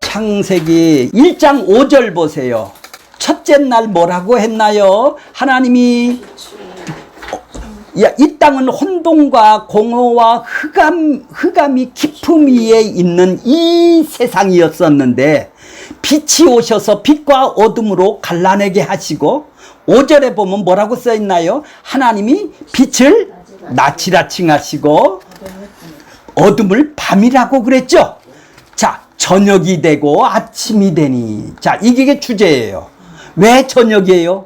창세기 1장 5절 보세요. 첫째 날 뭐라고 했나요? 하나님이 이 땅은 혼돈과 공허와 흑암이 깊음 위에 있는 이 세상이었었는데 빛이 오셔서 빛과 어둠으로 갈라내게 하시고 5절에 보면 뭐라고 써 있나요? 하나님이 빛을 낮이라 칭하시고 어둠을 밤이라고 그랬죠. 자, 저녁이 되고 아침이 되니. 자, 이게 주제예요. 왜 저녁이에요?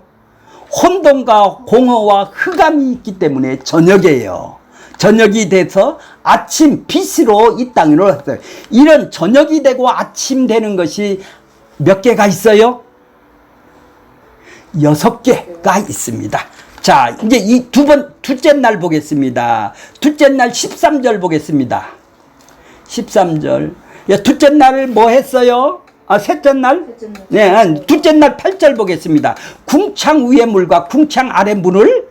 혼돈과 공허와 흑암이 있기 때문에 저녁이에요. 저녁이 돼서 아침 빛으로 이 땅으로 왔어요. 이런 저녁이 되고 아침 되는 것이 몇 개가 있어요? 6개가 있습니다. 자, 이제 이 둘째 날 보겠습니다. 둘째 날 13절 보겠습니다. 13절. 둘째 날 뭐 했어요? 셋째 날? 네, 둘째 날 8절 보겠습니다. 궁창 위의 물과 궁창 아래 물을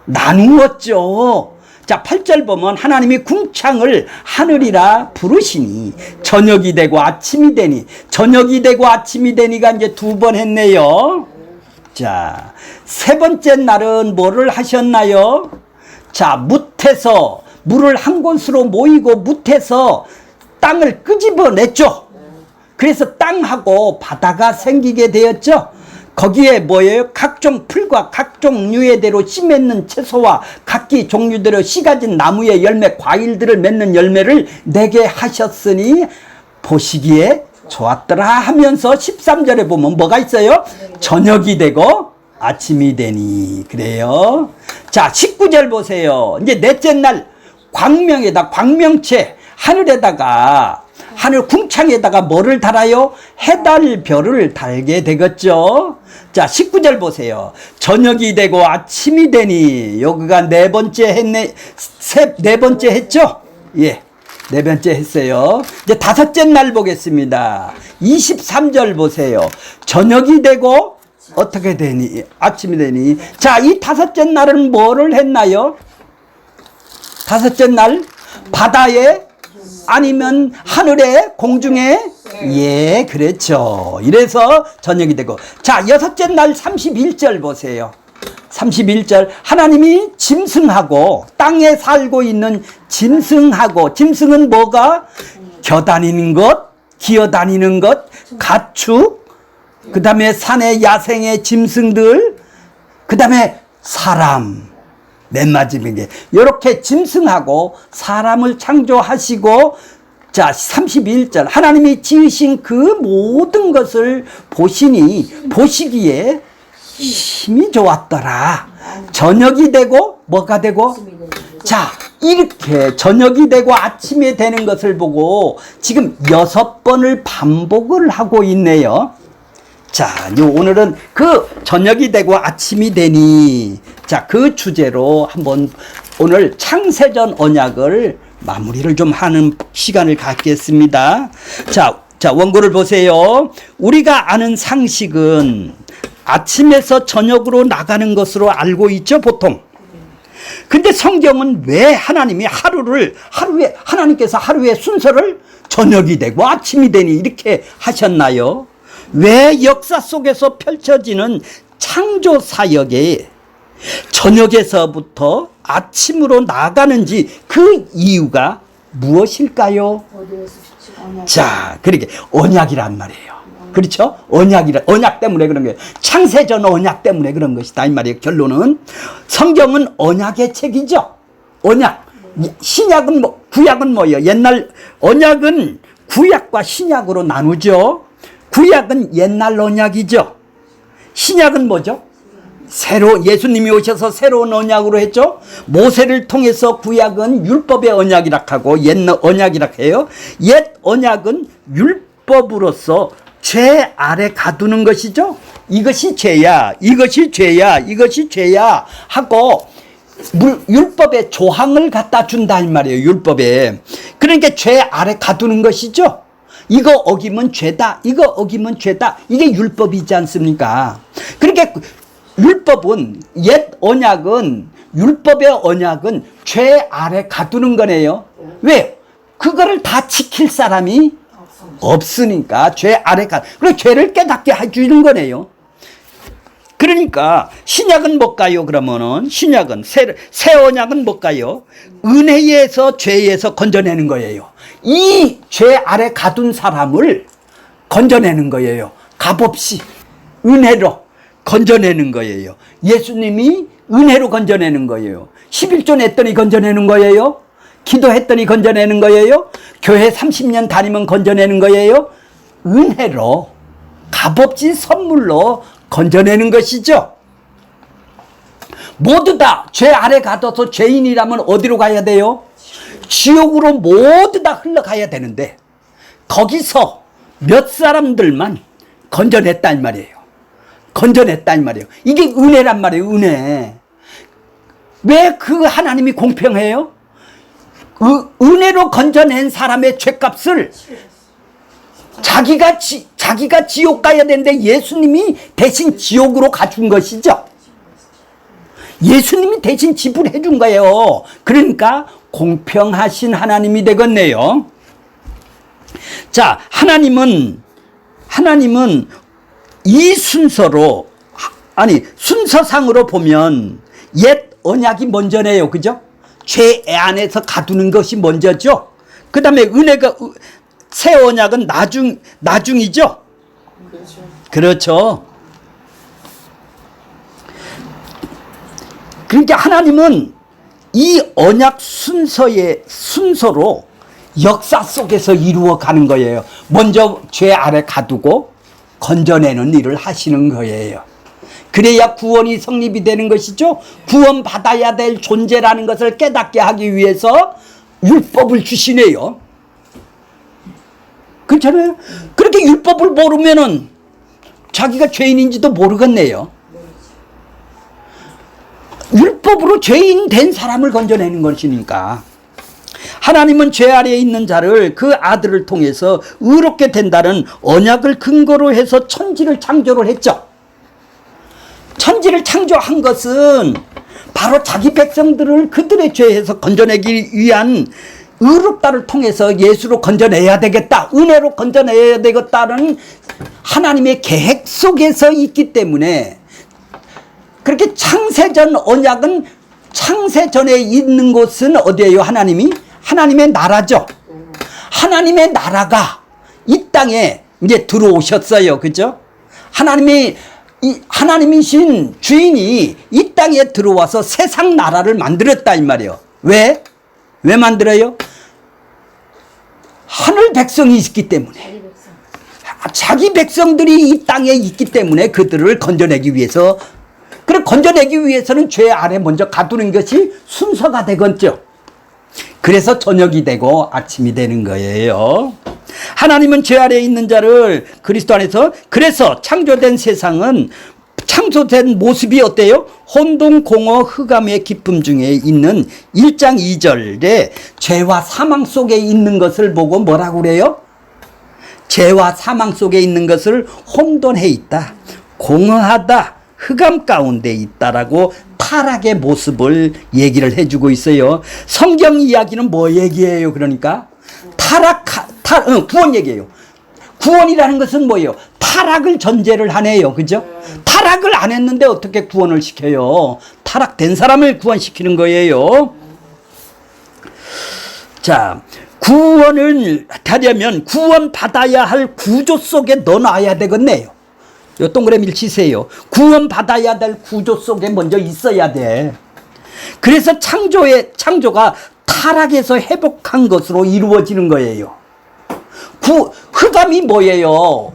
나누었죠. 자, 8절 보면 하나님이 궁창을 하늘이라 부르시니 저녁이 되고 아침이 되니. 저녁이 되고 아침이 되니가 이제 2번 했네요. 자, 세 번째 날은 뭐를 하셨나요? 자, 뭇에서 물을 한 곳으로 모이고 뭇에서 땅을 끄집어냈죠. 그래서 땅하고 바다가 생기게 되었죠. 거기에 뭐예요? 각종 풀과 각종 류의대로 씨 맺는 채소와 각기 종류대로 씨 가진 나무의 열매, 과일들을 맺는 열매를 내게 하셨으니 보시기에 좋았더라 하면서 13절에 보면 뭐가 있어요? 저녁이 되고 아침이 되니. 그래요. 자, 19절 보세요. 이제 넷째 날 광명에다 광명체 하늘에다가 하늘 궁창에다가 뭐를 달아요? 해달 별을 달게 되겠죠. 자, 19절 보세요. 저녁이 되고 아침이 되니. 여기가 네 번째 했네. 네 번째 했죠? 예. 네 번째 했어요. 이제 다섯째 날 보겠습니다. 23절 보세요. 저녁이 되고 어떻게 되니? 아침이 되니. 자, 이 다섯째 날은 뭐를 했나요? 다섯째 날 바다에 아니면 하늘에 공중에. 예, 그렇죠. 이래서 저녁이 되고. 자, 여섯째 날 31절 보세요. 31절 하나님이 짐승하고 땅에 살고 있는 짐승은 뭐가? 겨다니는 것, 기어다니는 것, 가축, 그 다음에 산의 야생의 짐승들, 그 다음에 사람. 맨 마지막에 이렇게 짐승하고 사람을 창조하시고, 자, 31절 하나님이 지으신 그 모든 것을 보시기에 힘이 좋았더라. 저녁이 되고 뭐가 되고? 자, 이렇게 저녁이 되고 아침이 되는 것을 보고 지금 6번을 반복을 하고 있네요. 자, 오늘은 그 저녁이 되고 아침이 되니, 자, 그 주제로 한번 오늘 창세전 언약을 마무리를 좀 하는 시간을 갖겠습니다. 자, 원고를 보세요. 우리가 아는 상식은 아침에서 저녁으로 나가는 것으로 알고 있죠, 보통. 근데 성경은 왜 하나님께서 하루의 순서를 저녁이 되고 아침이 되니 이렇게 하셨나요? 왜 역사 속에서 펼쳐지는 창조 사역에 저녁에서부터 아침으로 나가는지 그 이유가 무엇일까요? 자, 그러게 언약이란 말이에요. 그렇죠? 언약 때문에 그런 거예요. 창세전 언약 때문에 그런 것이다 이 말이에요. 결론은 성경은 언약의 책이죠. 언약. 신약은 구약은 뭐예요? 옛날 언약은 구약과 신약으로 나누죠. 구약은 옛날 언약이죠. 신약은 뭐죠? 예수님이 오셔서 새로운 언약으로 했죠. 모세를 통해서 구약은 율법의 언약이라 하고 옛 언약이라 해요. 옛 언약은 율법으로서 죄 아래 가두는 것이죠. 이것이 죄야, 이것이 죄야, 이것이 죄야 하고 율법의 조항을 갖다 준다 이 말이에요. 율법에. 그러니까 죄 아래 가두는 것이죠. 이거 어기면 죄다, 이거 어기면 죄다. 이게 율법이지 않습니까? 그러니까 율법은, 옛 언약은, 율법의 언약은 죄 아래 가두는 거네요. 왜? 그거를 다 지킬 사람이 없으니까 죄 아래 그래 죄를 깨닫게 해주는 거네요. 그러니까 신약은 뭘까요? 그러면은 신약은 새 언약은 뭘까요? 은혜에서 죄에서 건져내는 거예요. 이 죄 아래 가둔 사람을 건져내는 거예요. 값없이 은혜로 건져내는 거예요. 예수님이 은혜로 건져내는 거예요. 11조 냈더니 건져내는 거예요. 기도했더니 건져내는 거예요. 교회 30년 다니면 건져내는 거예요. 은혜로 값없이 선물로 건져내는 것이죠. 모두 다 죄 아래 가둬서 죄인이라면 어디로 가야 돼요? 지옥으로 모두 다 흘러가야 되는데 거기서 몇 사람들만 건져냈다 이 말이에요. 건져냈다 이 말이에요. 이게 은혜란 말이에요. 은혜. 왜 그 하나님이 공평해요? 은혜로 건져낸 사람의 죄값을 자기가 지옥 가야 되는데 예수님이 대신 지옥으로 가준 것이죠. 예수님이 대신 지불해 준 거예요. 그러니까 공평하신 하나님이 되겠네요. 자, 하나님은 이 순서로, 순서상으로 보면 옛 언약이 먼저네요. 그죠? 죄 안에서 가두는 것이 먼저죠. 그 다음에 은혜가, 새 언약은 나중이죠. 그렇죠. 그러니까 하나님은 이 언약 순서로 역사 속에서 이루어 가는 거예요. 먼저 죄 아래 가두고 건져내는 일을 하시는 거예요. 그래야 구원이 성립이 되는 것이죠. 구원받아야 될 존재라는 것을 깨닫게 하기 위해서 율법을 주시네요. 그렇잖아요. 그렇게 율법을 모르면은 자기가 죄인인지도 모르겠네요. 율법으로 죄인 된 사람을 건져내는 것이니까. 하나님은 죄 아래에 있는 자를 그 아들을 통해서 의롭게 된다는 언약을 근거로 해서 천지를 창조를 했죠. 천지를 창조한 것은 바로 자기 백성들을 그들의 죄에서 건져내기 위한 의롭다를 통해서 예수로 건져내야 되겠다, 은혜로 건져내야 되겠다는 하나님의 계획 속에서 있기 때문에, 그렇게 창세전 언약은 창세전에 있는 곳은 어디예요? 하나님의 나라죠. 하나님의 나라가 이 땅에 이제 들어오셨어요. 그죠? 하나님이신 주인이 이 땅에 들어와서 세상 나라를 만들었다 이 말이에요. 왜 만들어요? 하늘 백성이 있기 때문에, 자기 백성들이 이 땅에 있기 때문에 그들을 건져내기 위해서, 그래 건져내기 위해서는 죄 아래 먼저 가두는 것이 순서가 되겠죠. 그래서 저녁이 되고 아침이 되는 거예요. 하나님은 죄 아래에 있는 자를 그리스도 안에서, 그래서 창조된 세상은 창조된 모습이 어때요? 혼돈, 공허, 흑암의 기쁨 중에 있는 1장 2절에 죄와 사망 속에 있는 것을 보고 뭐라고 그래요? 죄와 사망 속에 있는 것을 혼돈해 있다, 공허하다, 흑암 가운데 있다라고 타락의 모습을 얘기를 해주고 있어요. 성경 이야기는 뭐 얘기해요? 그러니까 구원 얘기예요. 구원이라는 것은 뭐예요? 타락을 전제를 하네요. 그죠? 타락을 안 했는데 어떻게 구원을 시켜요? 타락된 사람을 구원시키는 거예요. 자, 구원을 하려면 구원받아야 할 구조 속에 넣어놔야 되겠네요. 요 동그라미를 치세요. 구원받아야 될 구조 속에 먼저 있어야 돼. 그래서 창조가 타락에서 회복한 것으로 이루어지는 거예요. 흑암이 뭐예요?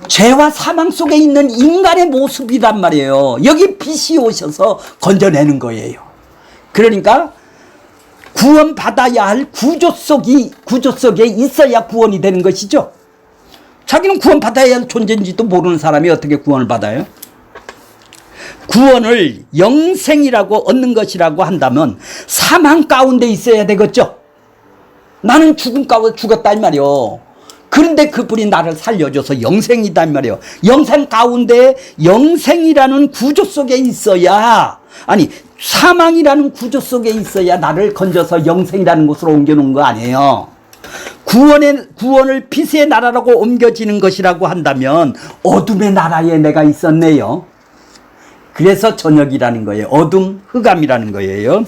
죄와 사망 속에 있는 인간의 모습이란 말이에요. 여기 빛이 오셔서 건져내는 거예요. 그러니까 구원받아야 할 구조 속에 있어야 구원이 되는 것이죠. 자기는 구원받아야 할 존재인지도 모르는 사람이 어떻게 구원을 받아요? 구원을 영생이라고 얻는 것이라고 한다면 사망 가운데 있어야 되겠죠. 나는 죽음 가운데 죽었다 이 말이요. 그런데 그분이 나를 살려줘서 영생이다 이 말이요. 영생 가운데 영생이라는 구조 속에 있어야, 사망이라는 구조 속에 있어야 나를 건져서 영생이라는 곳으로 옮겨놓은 거 아니에요. 구원을 빛의 나라라고 옮겨지는 것이라고 한다면 어둠의 나라에 내가 있었네요. 그래서 저녁이라는 거예요. 어둠, 흑암이라는 거예요.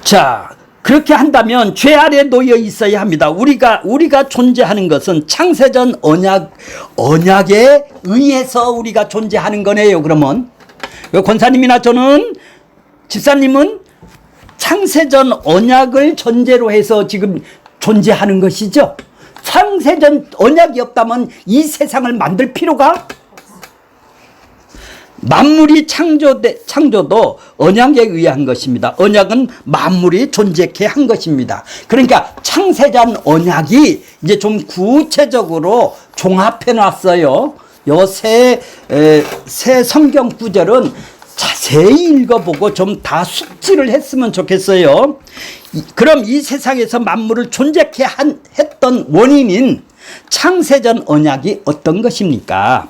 자, 그렇게 한다면 죄 아래 놓여 있어야 합니다. 우리가 존재하는 것은 창세전 언약에 의해서 우리가 존재하는 거네요. 그러면 권사님이나 저는, 집사님은 창세전 언약을 전제로 해서 지금 존재하는 것이죠. 창세전 언약이 없다면 이 세상을 만들 필요가, 만물이 창조도 언약에 의한 것입니다. 언약은 만물이 존재케 한 것입니다. 그러니까 창세전 언약이 이제 좀 구체적으로 종합해 놨어요. 요 새 성경 구절은 자세히 읽어보고 좀 다 숙지를 했으면 좋겠어요. 그럼 이 세상에서 만물을 존재케 했던 원인인 창세전 언약이 어떤 것입니까?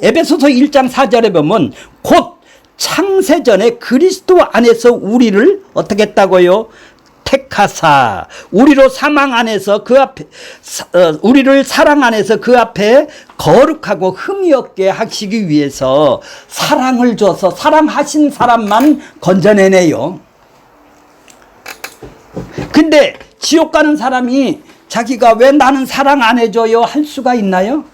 에베소서 1장 4절에 보면 곧 창세전에 그리스도 안에서 우리를 어떻게 했다고요? 택하사 우리로 사망 안에서 우리를 사랑 안에서 그 앞에 거룩하고 흠이 없게 하시기 위해서 사랑을 줘서 사랑하신 사람만 건져내네요. 근데 지옥 가는 사람이 자기가 왜 나는 사랑 안 해줘요 할 수가 있나요?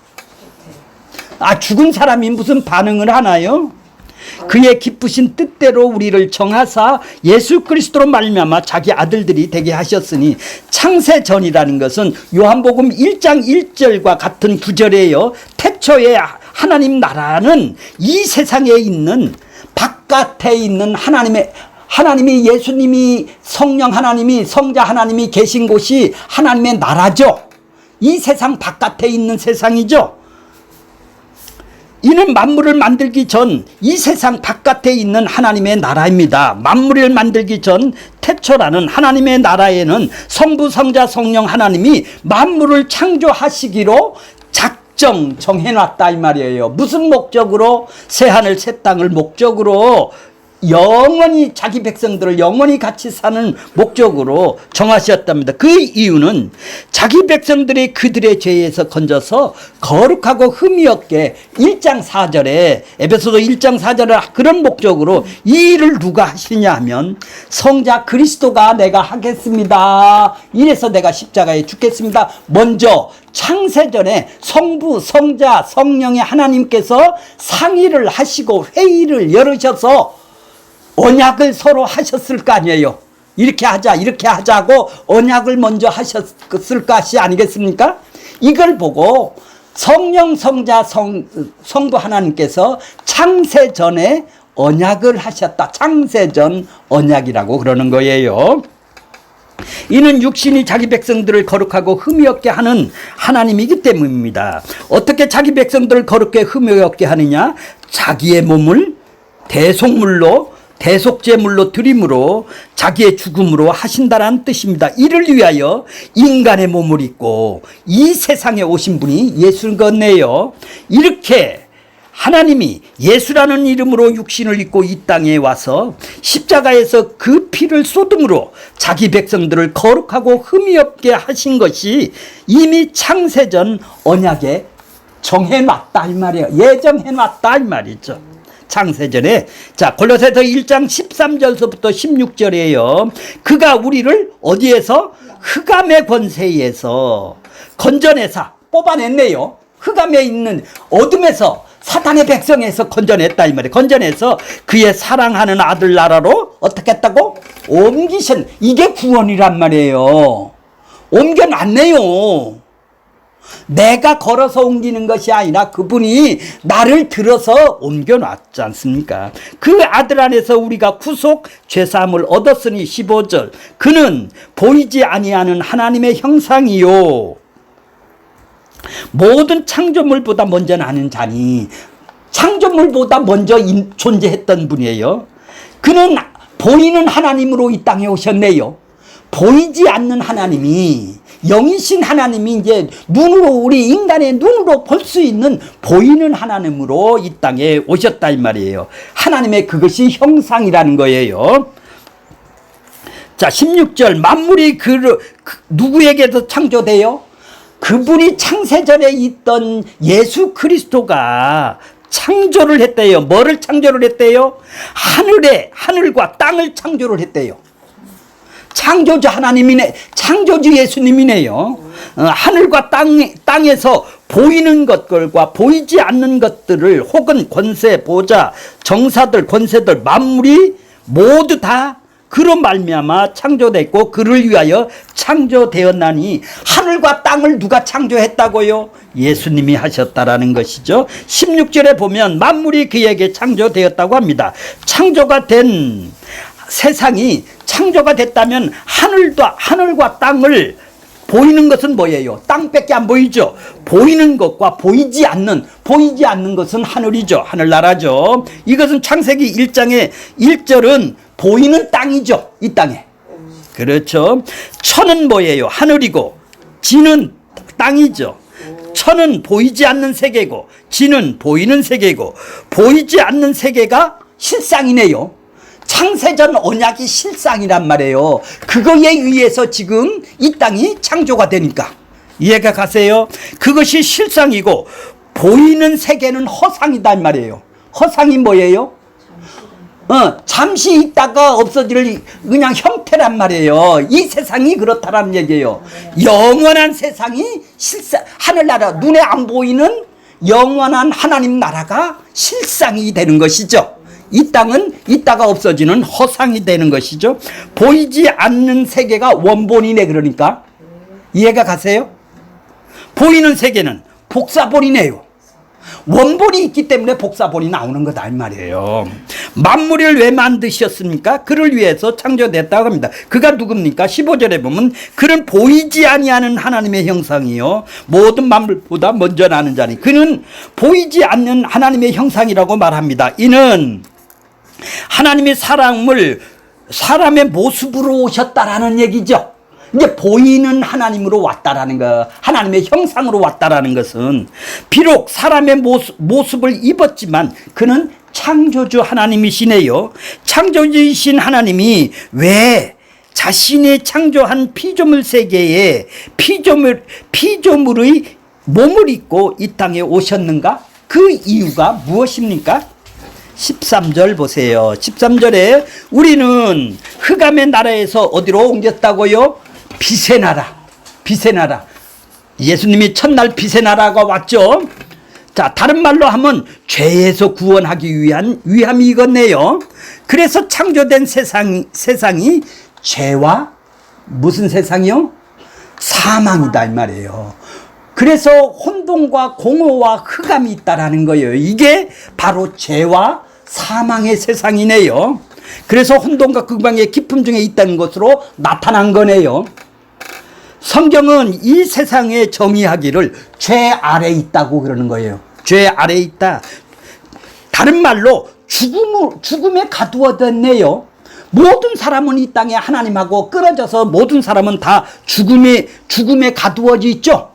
죽은 사람이 무슨 반응을 하나요? 그의 기쁘신 뜻대로 우리를 정하사 예수 그리스도로 말미암아 자기 아들들이 되게 하셨으니, 창세전이라는 것은 요한복음 1장 1절과 같은 구절이에요. 태초에 하나님 나라는 이 세상에 있는, 바깥에 있는 하나님이, 예수님이, 성령 하나님이, 성자 하나님이 계신 곳이 하나님의 나라죠. 이 세상 바깥에 있는 세상이죠. 이는 만물을 만들기 전 이 세상 바깥에 있는 하나님의 나라입니다. 만물을 만들기 전 태초라는 하나님의 나라에는 성부, 성자, 성령 하나님이 만물을 창조하시기로 정해놨다 이 말이에요. 무슨 목적으로? 새하늘 새 땅을 목적으로, 영원히 자기 백성들을 영원히 같이 사는 목적으로 정하셨답니다. 그 이유는 자기 백성들이 그들의 죄에서 건져서 거룩하고 흠이 없게, 1장 4절에 에베소서 1장 4절에 그런 목적으로 이 일을 누가 하시냐 하면 성자 그리스도가 내가 하겠습니다. 이래서 내가 십자가에 죽겠습니다. 먼저 창세전에 성부, 성자, 성령의 하나님께서 상의를 하시고 회의를 열으셔서 언약을 서로 하셨을 거 아니에요. 이렇게 하자, 이렇게 하자고 언약을 먼저 하셨을 것이 아니겠습니까? 이걸 보고 성령, 성자, 성부 하나님께서 창세전에 언약을 하셨다. 창세전 언약이라고 그러는 거예요. 이는 육신이 자기 백성들을 거룩하고 흠이 없게 하는 하나님이기 때문입니다. 어떻게 자기 백성들을 거룩게 흠이 없게 하느냐? 자기의 몸을 대속제물로 드림으로 자기의 죽음으로 하신다라는 뜻입니다. 이를 위하여 인간의 몸을 입고 이 세상에 오신 분이 예수인 것네요. 이렇게 하나님이 예수라는 이름으로 육신을 입고 이 땅에 와서 십자가에서 그 피를 쏟음으로 자기 백성들을 거룩하고 흠이 없게 하신 것이 이미 창세전 언약에 정해놨다 이 말이에요. 예정해놨다 이 말이죠. 창세전에. 자, 골로새서 1장 13절서부터 16절이에요. 그가 우리를 어디에서? 흑암의 권세에서 건져내사 뽑아냈네요. 흑암에 있는 어둠에서, 사탄의 백성에서 건져냈다 이 말이에요. 건져내서 그의 사랑하는 아들 나라로 어떻게 했다고? 옮기신, 이게 구원이란 말이에요. 옮겨놨네요. 내가 걸어서 옮기는 것이 아니라 그분이 나를 들어서 옮겨놨지 않습니까? 그 아들 안에서 우리가 구속 죄사함을 얻었으니 15절 그는 보이지 아니하는 하나님의 형상이요 모든 창조물보다 먼저 나는 자니, 창조물보다 먼저 존재했던 분이에요. 그는 보이는 하나님으로 이 땅에 오셨네요. 보이지 않는 하나님이, 영이신 하나님이 이제 눈으로, 우리 인간의 눈으로 볼 수 있는 보이는 하나님으로 이 땅에 오셨다 이 말이에요. 하나님의 그것이 형상이라는 거예요. 자, 16절 만물이 누구에게도 창조돼요? 그분이 창세전에 있던 예수 그리스도가 창조를 했대요. 뭐를 창조를 했대요? 하늘과 땅을 창조를 했대요. 창조주 하나님이네, 창조주 예수님이네요. 하늘과 땅에서 보이는 것들과 보이지 않는 것들을 혹은 권세, 보좌, 정사들, 권세들, 만물이 모두 다 그로 말미암아 창조됐고 그를 위하여 창조되었나니 하늘과 땅을 누가 창조했다고요? 예수님이 하셨다라는 것이죠. 16절에 보면 만물이 그에게 창조되었다고 합니다. 창조가 된 세상이 창조가 됐다면 하늘과 땅을 보이는 것은 뭐예요? 땅밖에 안 보이죠. 보이는 것과 보이지 않는 것은 하늘이죠. 하늘나라죠. 이것은 창세기 1장의 1절은 보이는 땅이죠. 이 땅에. 그렇죠. 천은 뭐예요? 하늘이고 지는 땅이죠. 천은 보이지 않는 세계고 지는 보이는 세계고 보이지 않는 세계가 실상이네요. 창세전 언약이 실상이란 말이에요. 그거에 의해서 지금 이 땅이 창조가 되니까. 이해가 가세요? 그것이 실상이고 보이는 세계는 허상이단 말이에요. 허상이 뭐예요? 잠시 있다가 없어질 그냥 형태란 말이에요. 이 세상이 그렇다라는 얘기예요. 영원한 세상이 하늘나라, 눈에 안 보이는 영원한 하나님 나라가 실상이 되는 것이죠. 이 땅은 있다가 없어지는 허상이 되는 것이죠. 보이지 않는 세계가 원본이네. 그러니까 이해가 가세요? 보이는 세계는 복사본이네요. 원본이 있기 때문에 복사본이 나오는 거다 이 말이에요. 만물을 왜 만드셨습니까? 그를 위해서 창조됐다고 합니다. 그가 누굽니까? 15절에 보면 그는 보이지 아니하는 하나님의 형상이요 모든 만물보다 먼저 나는 자니 그는 보이지 않는 하나님의 형상이라고 말합니다. 이는 하나님의 사람의 모습으로 오셨다라는 얘기죠. 이제 보이는 하나님으로 왔다라는 거, 하나님의 형상으로 왔다라는 것은 비록 사람의 모습을 입었지만 그는 창조주 하나님이시네요. 창조주이신 하나님이 왜 자신이 창조한 피조물 세계에 피조물의 몸을 입고 이 땅에 오셨는가? 그 이유가 무엇입니까? 13절 보세요. 13절에 우리는 흑암의 나라에서 어디로 옮겼다고요? 빛의 나라. 예수님이 첫날 빛의 나라가 왔죠. 자, 다른 말로 하면 죄에서 구원하기 위한 위함이 이겠네요. 그래서 창조된 세상이 죄와 무슨 세상이요? 사망이다 이 말이에요. 그래서 혼돈과 공허와 흑암이 있다라는 거예요. 이게 바로 죄와 사망의 세상이네요. 그래서 혼돈과 극방의 깊음 중에 있다는 것으로 나타난 거네요. 성경은 이 세상에 정의하기를 죄 아래 있다고 그러는 거예요. 죄 아래 있다. 다른 말로 죽음에 가두어졌네요. 모든 사람은 이 땅에 하나님하고 끊어져서 모든 사람은 다 죽음에 가두어져 있죠.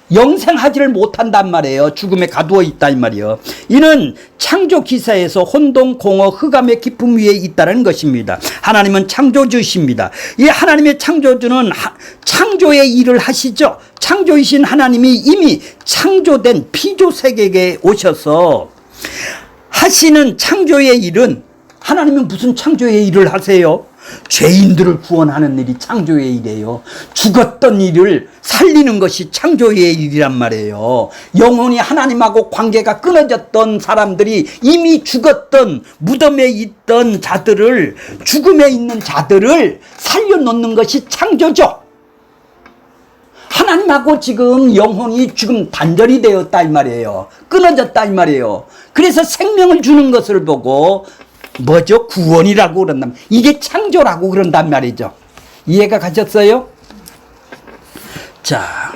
영생하지를 못한단 말이에요. 죽음에 가두어 있다 이 말이에요. 이는 창조 기사에서 혼돈, 공허, 흑암의 깊음 위에 있다는 것입니다. 하나님은 창조주십니다. 이 하나님의 창조주는 창조의 일을 하시죠. 창조이신 하나님이 이미 창조된 피조 세계에 오셔서 하시는 창조의 일은, 하나님은 무슨 창조의 일을 하세요? 죄인들을 구원하는 일이 창조의 일이에요. 죽었던 일을 살리는 것이 창조의 일이란 말이에요. 영원히 하나님하고 관계가 끊어졌던 사람들이 이미 죽었던 무덤에 있던 자들을, 죽음에 있는 자들을 살려놓는 것이 창조죠. 하나님하고 지금 영혼이 지금 단절이 되었다 이 말이에요. 끊어졌다 이 말이에요. 그래서 생명을 주는 것을 보고 뭐죠? 구원이라고 그런단 말이에요. 이게 창조라고 그런단 말이죠. 이해가 가셨어요? 자,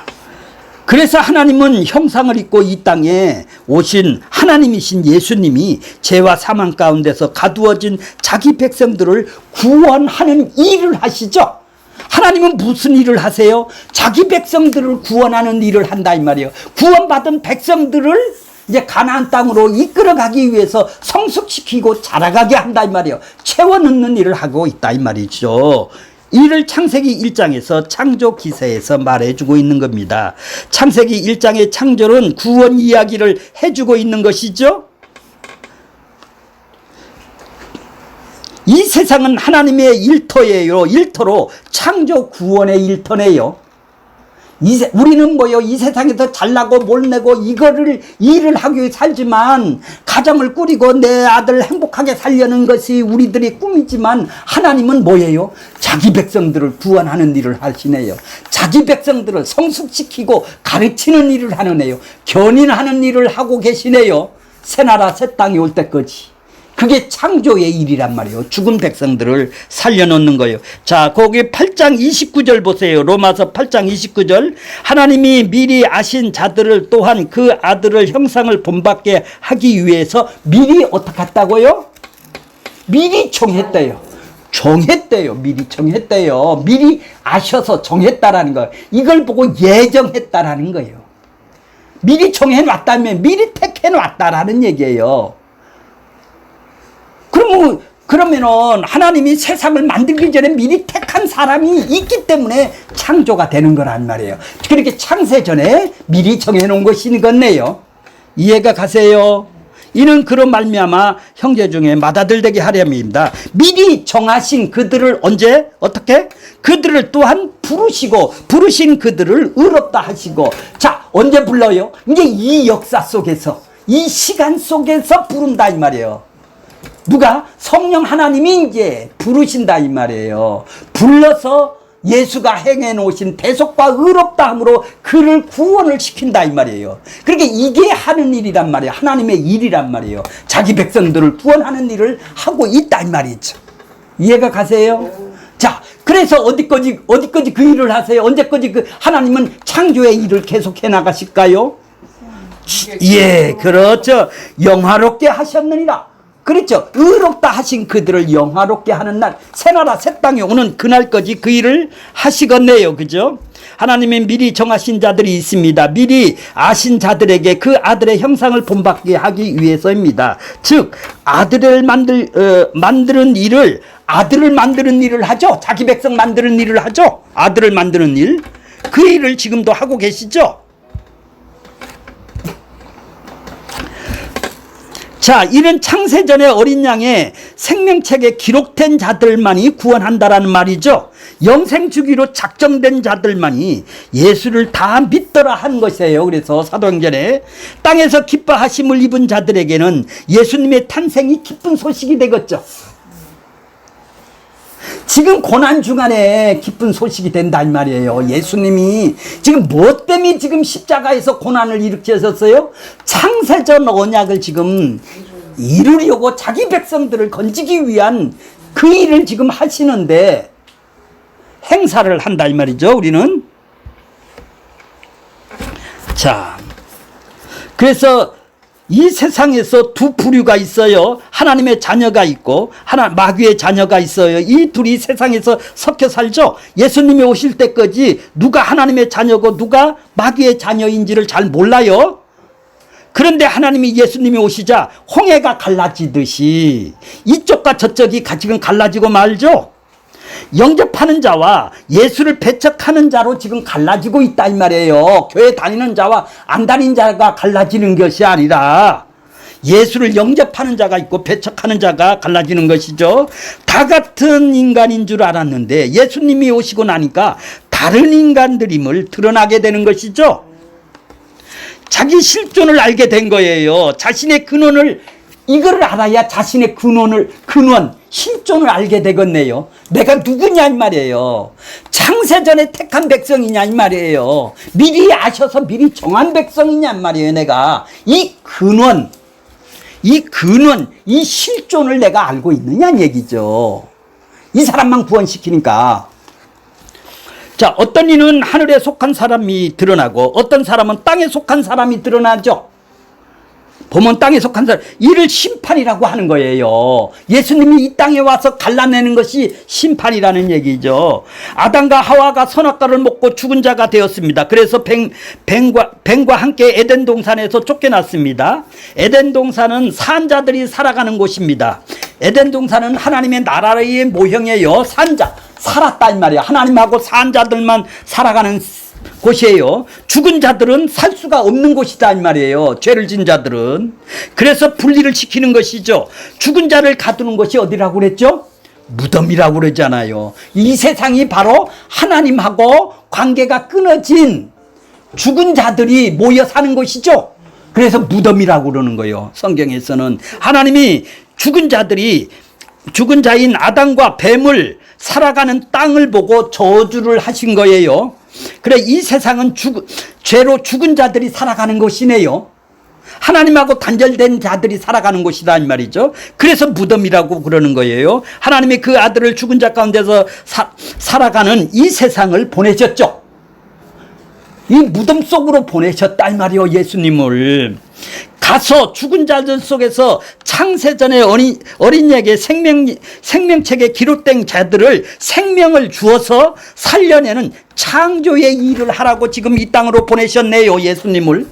그래서 하나님은 형상을 입고 이 땅에 오신 하나님이신 예수님이 죄와 사망 가운데서 가두어진 자기 백성들을 구원하는 일을 하시죠. 하나님은 무슨 일을 하세요? 자기 백성들을 구원하는 일을 한다 이 말이에요. 구원받은 백성들을 이제 가나안 땅으로 이끌어가기 위해서 성숙시키고 자라가게 한다 이 말이에요. 채워 넣는 일을 하고 있다 이 말이죠. 이를 창세기 1장에서 창조 기세에서 말해주고 있는 겁니다. 창세기 1장의 창조는 구원 이야기를 해주고 있는 것이죠. 이 세상은 하나님의 일터예요. 일터로 창조 구원의 일터네요. 우리는 뭐요? 이 세상에서 잘나고 몰내고 일을 하기 위해 살지만 가정을 꾸리고 내 아들 행복하게 살려는 것이 우리들의 꿈이지만 하나님은 뭐예요? 자기 백성들을 구원하는 일을 하시네요. 자기 백성들을 성숙시키고 가르치는 일을 하네요. 견인하는 일을 하고 계시네요. 새나라 새 땅이 올 때까지. 그게 창조의 일이란 말이에요. 죽은 백성들을 살려놓는 거예요. 자, 거기 8장 29절 보세요. 로마서 8장 29절. 하나님이 미리 아신 자들을 또한 그 아들을 형상을 본받게 하기 위해서 미리 어떻게 했다고요? 미리 정했대요. 정했대요. 미리 정했대요. 미리 아셔서 정했다라는 거예요. 이걸 보고 예정했다라는 거예요. 미리 정해놨다면 미리 택해놨다라는 얘기예요. 그러면은 하나님이 세상을 만들기 전에 미리 택한 사람이 있기 때문에 창조가 되는 거란 말이에요. 그렇게 창세 전에 미리 정해놓은 것이겠네요. 이해가 가세요? 이는 그런 말미암아 형제 중에 맏아들 되게 하렴입니다. 미리 정하신 그들을 언제 어떻게? 그들을 또한 부르신 그들을 의롭다 하시고. 자, 언제 불러요? 이제 이 역사 속에서, 이 시간 속에서 부른다 이 말이에요. 누가? 성령 하나님이 이제 부르신다 이 말이에요. 불러서 예수가 행해 놓으신 대속과 의롭다함으로 그를 구원을 시킨다 이 말이에요. 그러니까 이게 하는 일이란 말이에요. 하나님의 일이란 말이에요. 자기 백성들을 구원하는 일을 하고 있다 이 말이죠. 이해가 가세요? 자, 그래서 어디까지 그 일을 하세요? 언제까지 그 하나님은 창조의 일을 계속해 나가실까요? 예, 그렇죠. 영화롭게 하셨느니라. 그렇죠. 의롭다 하신 그들을 영화롭게 하는 날, 새나라 새 땅에 오는 그날까지 그 일을 하시겠네요. 그죠? 하나님이 미리 정하신 자들이 있습니다. 미리 아신 자들에게 그 아들의 형상을 본받게 하기 위해서입니다. 즉 아들을 만드는 일을, 아들을 만드는 일을 하죠. 자기 백성 만드는 일을 하죠. 아들을 만드는 일, 그 일을 지금도 하고 계시죠. 자, 이는 창세전의 어린 양의 생명책에 기록된 자들만이 구원한다라는 말이죠. 영생 주기로 작정된 자들만이 예수를 다 믿더라 한 것이에요. 그래서 사도행전에 땅에서 기뻐하심을 입은 자들에게는 예수님의 탄생이 기쁜 소식이 되겠죠. 지금 고난 중간에 기쁜 소식이 된다 이 말이에요. 예수님이 지금 뭐 때문에 지금 십자가에서 고난을 일으키셨어요? 창세전 언약을 지금 이루려고 자기 백성들을 건지기 위한 그 일을 지금 하시는데 행사를 한다 이 말이죠. 우리는. 자, 그래서 이 세상에서 두 부류가 있어요. 하나님의 자녀가 있고 마귀의 자녀가 있어요. 이 둘이 세상에서 섞여 살죠. 예수님이 오실 때까지 누가 하나님의 자녀고 누가 마귀의 자녀인지를 잘 몰라요. 그런데 하나님이 예수님이 오시자 홍해가 갈라지듯이 이쪽과 저쪽이 지금 갈라지고 말죠. 영접하는 자와 예수를 배척하는 자로 지금 갈라지고 있다 이 말이에요. 교회 다니는 자와 안 다니는 자가 갈라지는 것이 아니라 예수를 영접하는 자가 있고 배척하는 자가 갈라지는 것이죠. 다 같은 인간인 줄 알았는데 예수님이 오시고 나니까 다른 인간들임을 드러나게 되는 것이죠. 자기 실존을 알게 된 거예요. 자신의 근원을, 이거를 알아야 자신의 근원, 실존을 알게 되겠네요. 내가 누구냐 이 말이에요. 창세전에 택한 백성이냐 이 말이에요. 미리 아셔서 미리 정한 백성이냐 이 말이에요. 내가 이 근원, 이 실존을 내가 알고 있느냐는 얘기죠. 이 사람만 구원시키니까. 자, 어떤 이는 하늘에 속한 사람이 드러나고 어떤 사람은 땅에 속한 사람이 드러나죠. 보면 땅에 속한 사람, 이를 심판이라고 하는 거예요. 예수님이 이 땅에 와서 갈라내는 것이 심판이라는 얘기죠. 아담과 하와가 선악과를 먹고 죽은 자가 되었습니다. 그래서 뱀과 함께 에덴 동산에서 쫓겨났습니다. 에덴 동산은 산자들이 살아가는 곳입니다. 에덴 동산은 하나님의 나라의 모형이에요. 산자, 살았다 이 말이에요. 하나님하고 산자들만 살아가는 곳이에요. 죽은 자들은 살 수가 없는 곳이다 이 말이에요. 죄를 진 자들은. 그래서 분리를 시키는 것이죠. 죽은 자를 가두는 것이 어디라고 그랬죠? 무덤이라고 그러잖아요. 이 세상이 바로 하나님하고 관계가 끊어진 죽은 자들이 모여 사는 곳이죠. 그래서 무덤이라고 그러는 거예요. 성경에서는 하나님이 죽은 자인 아담과 뱀을 살아가는 땅을 보고 저주를 하신 거예요. 그래, 이 세상은 죄로 죽은 자들이 살아가는 곳이네요. 하나님하고 단절된 자들이 살아가는 곳이다 이 말이죠. 그래서 무덤이라고 그러는 거예요. 하나님이 그 아들을 죽은 자 가운데서 살아가는 이 세상을 보내셨죠. 이 무덤 속으로 보내셨다 이 말이요. 예수님을 가서 죽은 자들 속에서 창세전에 어린이에게 생명책에 기록된 자들을 생명을 주어서 살려내는 창조의 일을 하라고 지금 이 땅으로 보내셨네요. 예수님을.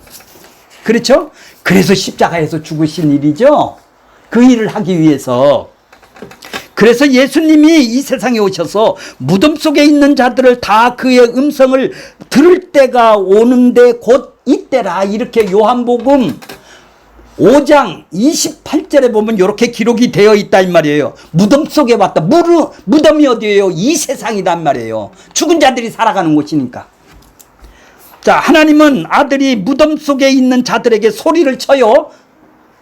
그렇죠? 그래서 십자가에서 죽으신 일이죠. 그 일을 하기 위해서. 그래서 예수님이 이 세상에 오셔서 무덤 속에 있는 자들을 다 그의 음성을 들을 때가 오는데 곧 이때라, 이렇게 요한복음 5장 28절에 보면 이렇게 기록이 되어 있다 이 말이에요. 무덤 속에 왔다. 무덤이 어디예요? 이 세상이란 말이에요. 죽은 자들이 살아가는 곳이니까. 자, 하나님은 아들이 무덤 속에 있는 자들에게 소리를 쳐요.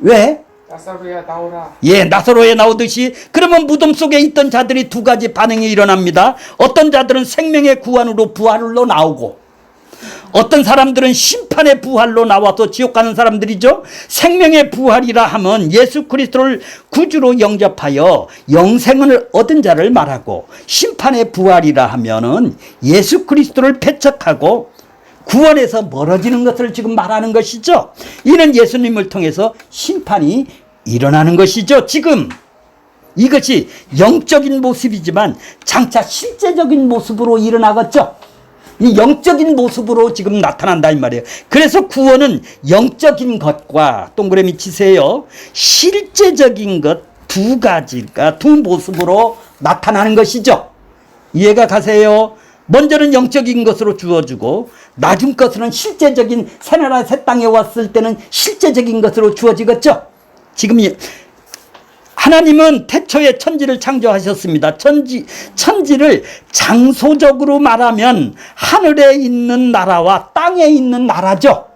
왜? 나사로야 나오라. 예, 나사로에 나오듯이. 그러면 무덤 속에 있던 자들이 두 가지 반응이 일어납니다. 어떤 자들은 생명의 구원으로 부활로 나오고, 어떤 사람들은 심판의 부활로 나와서 지옥 가는 사람들이죠. 생명의 부활이라 하면 예수 그리스도를 구주로 영접하여 영생을 얻은 자를 말하고, 심판의 부활이라 하면은 예수 그리스도를 배척하고 구원에서 멀어지는 것을 지금 말하는 것이죠. 이는 예수님을 통해서 심판이 일어나는 것이죠. 지금 이것이 영적인 모습이지만 장차 실제적인 모습으로 일어나겠죠. 이 영적인 모습으로 지금 나타난다 이 말이에요. 그래서 구원은 영적인 것과 동그라미 치세요. 실제적인 것 두 가지가 두 모습으로 나타나는 것이죠. 이해가 가세요? 먼저는 영적인 것으로 주어지고 나중 것으로는 실제적인, 새나라 새 땅에 왔을 때는 실제적인 것으로 주어지겠죠. 지금 하나님은 태초에 천지를 창조하셨습니다. 천지를 장소적으로 말하면 하늘에 있는 나라와 땅에 있는 나라죠.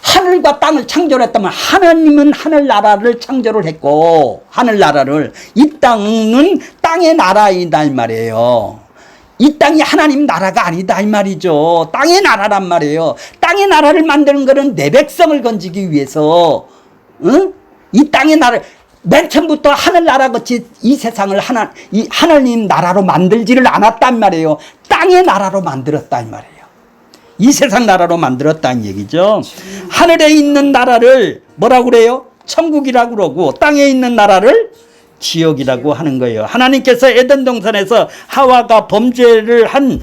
하늘과 땅을 창조를 했다면 하나님은 하늘나라를 창조를 했고, 하늘나라를, 이 땅은 땅의 나라이다 이 말이에요. 이 땅이 하나님 나라가 아니다 이 말이죠. 땅의 나라란 말이에요. 땅의 나라를 만드는 것은 내 백성을 건지기 위해서, 응? 이 땅의 나라, 맨 처음부터 하늘나라 같이 이 세상을 하나님 나라로 만들지를 않았단 말이에요. 땅의 나라로 만들었다 이 말이에요. 이 세상 나라로 만들었다는 얘기죠. 하늘에 있는 나라를 뭐라고 그래요? 천국이라고 그러고, 땅에 있는 나라를 지옥이라고 하는 거예요. 하나님께서 에덴 동산에서 하와가 범죄를 한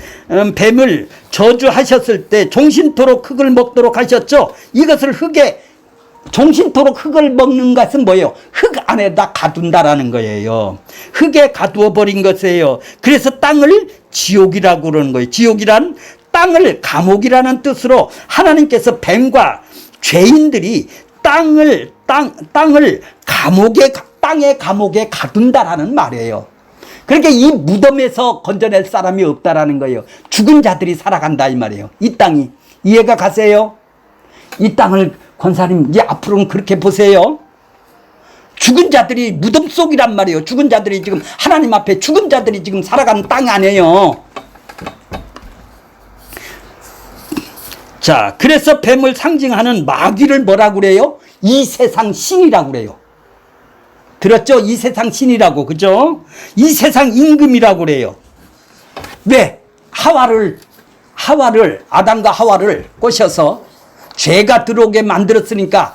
뱀을 저주하셨을 때 종신토록 흙을 먹도록 하셨죠. 이것을 종신토록 흙을 먹는 것은 뭐예요? 흙 안에다 가둔다라는 거예요. 흙에 가두어 버린 것이에요. 그래서 땅을 지옥이라고 그러는 거예요. 지옥이란 땅을, 감옥이라는 뜻으로 하나님께서 뱀과 죄인들이 땅의 감옥에 가둔다라는 말이에요. 그러니까 이 무덤에서 건져낼 사람이 없다라는 거예요. 죽은 자들이 살아간다 이 말이에요. 이 땅이. 이해가 가세요? 이 땅을 권사님 이제 앞으로는 그렇게 보세요. 죽은 자들이 무덤 속이란 말이에요. 죽은 자들이 지금 하나님 앞에 죽은 자들이 지금 살아가는 땅이 아니에요. 자, 그래서 뱀을 상징하는 마귀를 뭐라고 그래요? 이 세상 신이라고 그래요. 들었죠? 이 세상 신이라고, 그죠? 이 세상 임금이라고 그래요. 왜? 아담과 하와를 꼬셔서 죄가 들어오게 만들었으니까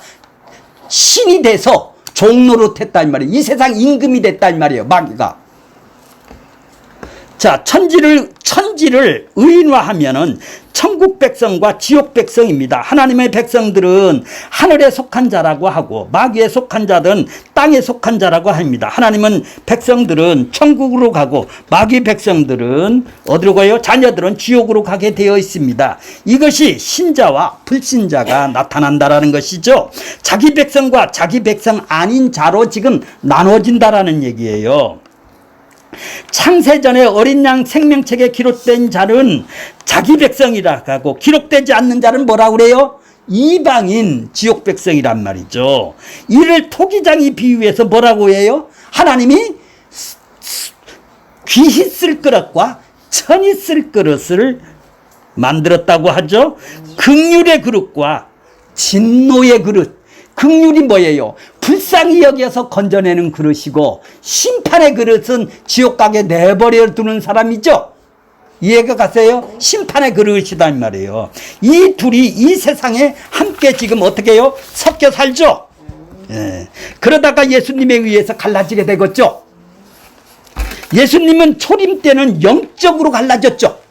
신이 돼서 종로로 됐다 이 말이에요. 이 세상 임금이 됐다 이 말이에요. 마귀가. 자, 천지를 의인화하면은 천국 백성과 지옥 백성입니다. 하나님의 백성들은 하늘에 속한 자라고 하고 마귀에 속한 자들은 땅에 속한 자라고 합니다. 하나님은 백성들은 천국으로 가고 마귀 백성들은 어디로 가요? 자녀들은 지옥으로 가게 되어 있습니다. 이것이 신자와 불신자가 나타난다라는 것이죠. 자기 백성과 자기 백성 아닌 자로 지금 나눠진다라는 얘기예요. 창세전에 어린 양 생명책에 기록된 자는 자기 백성이라 하고 기록되지 않는 자는 뭐라고 그래요? 이방인 지옥 백성이란 말이죠. 이를 토기장이 비유해서 뭐라고 해요? 하나님이 귀히 쓸 그릇과 천이 쓸 그릇을 만들었다고 하죠. 긍휼의 그릇과 진노의 그릇. 긍휼이 뭐예요? 불쌍히 여겨서 건져내는 그릇이고 심판의 그릇은 지옥 가게 내버려 두는 사람이죠. 이해가 갔어요? 심판의 그릇이다 이 말이에요. 이 둘이 이 세상에 함께 지금 어떻게 해요? 섞여 살죠. 예. 그러다가 예수님에 의해서 갈라지게 되겠죠. 예수님은 초림 때는 영적으로 갈라졌죠.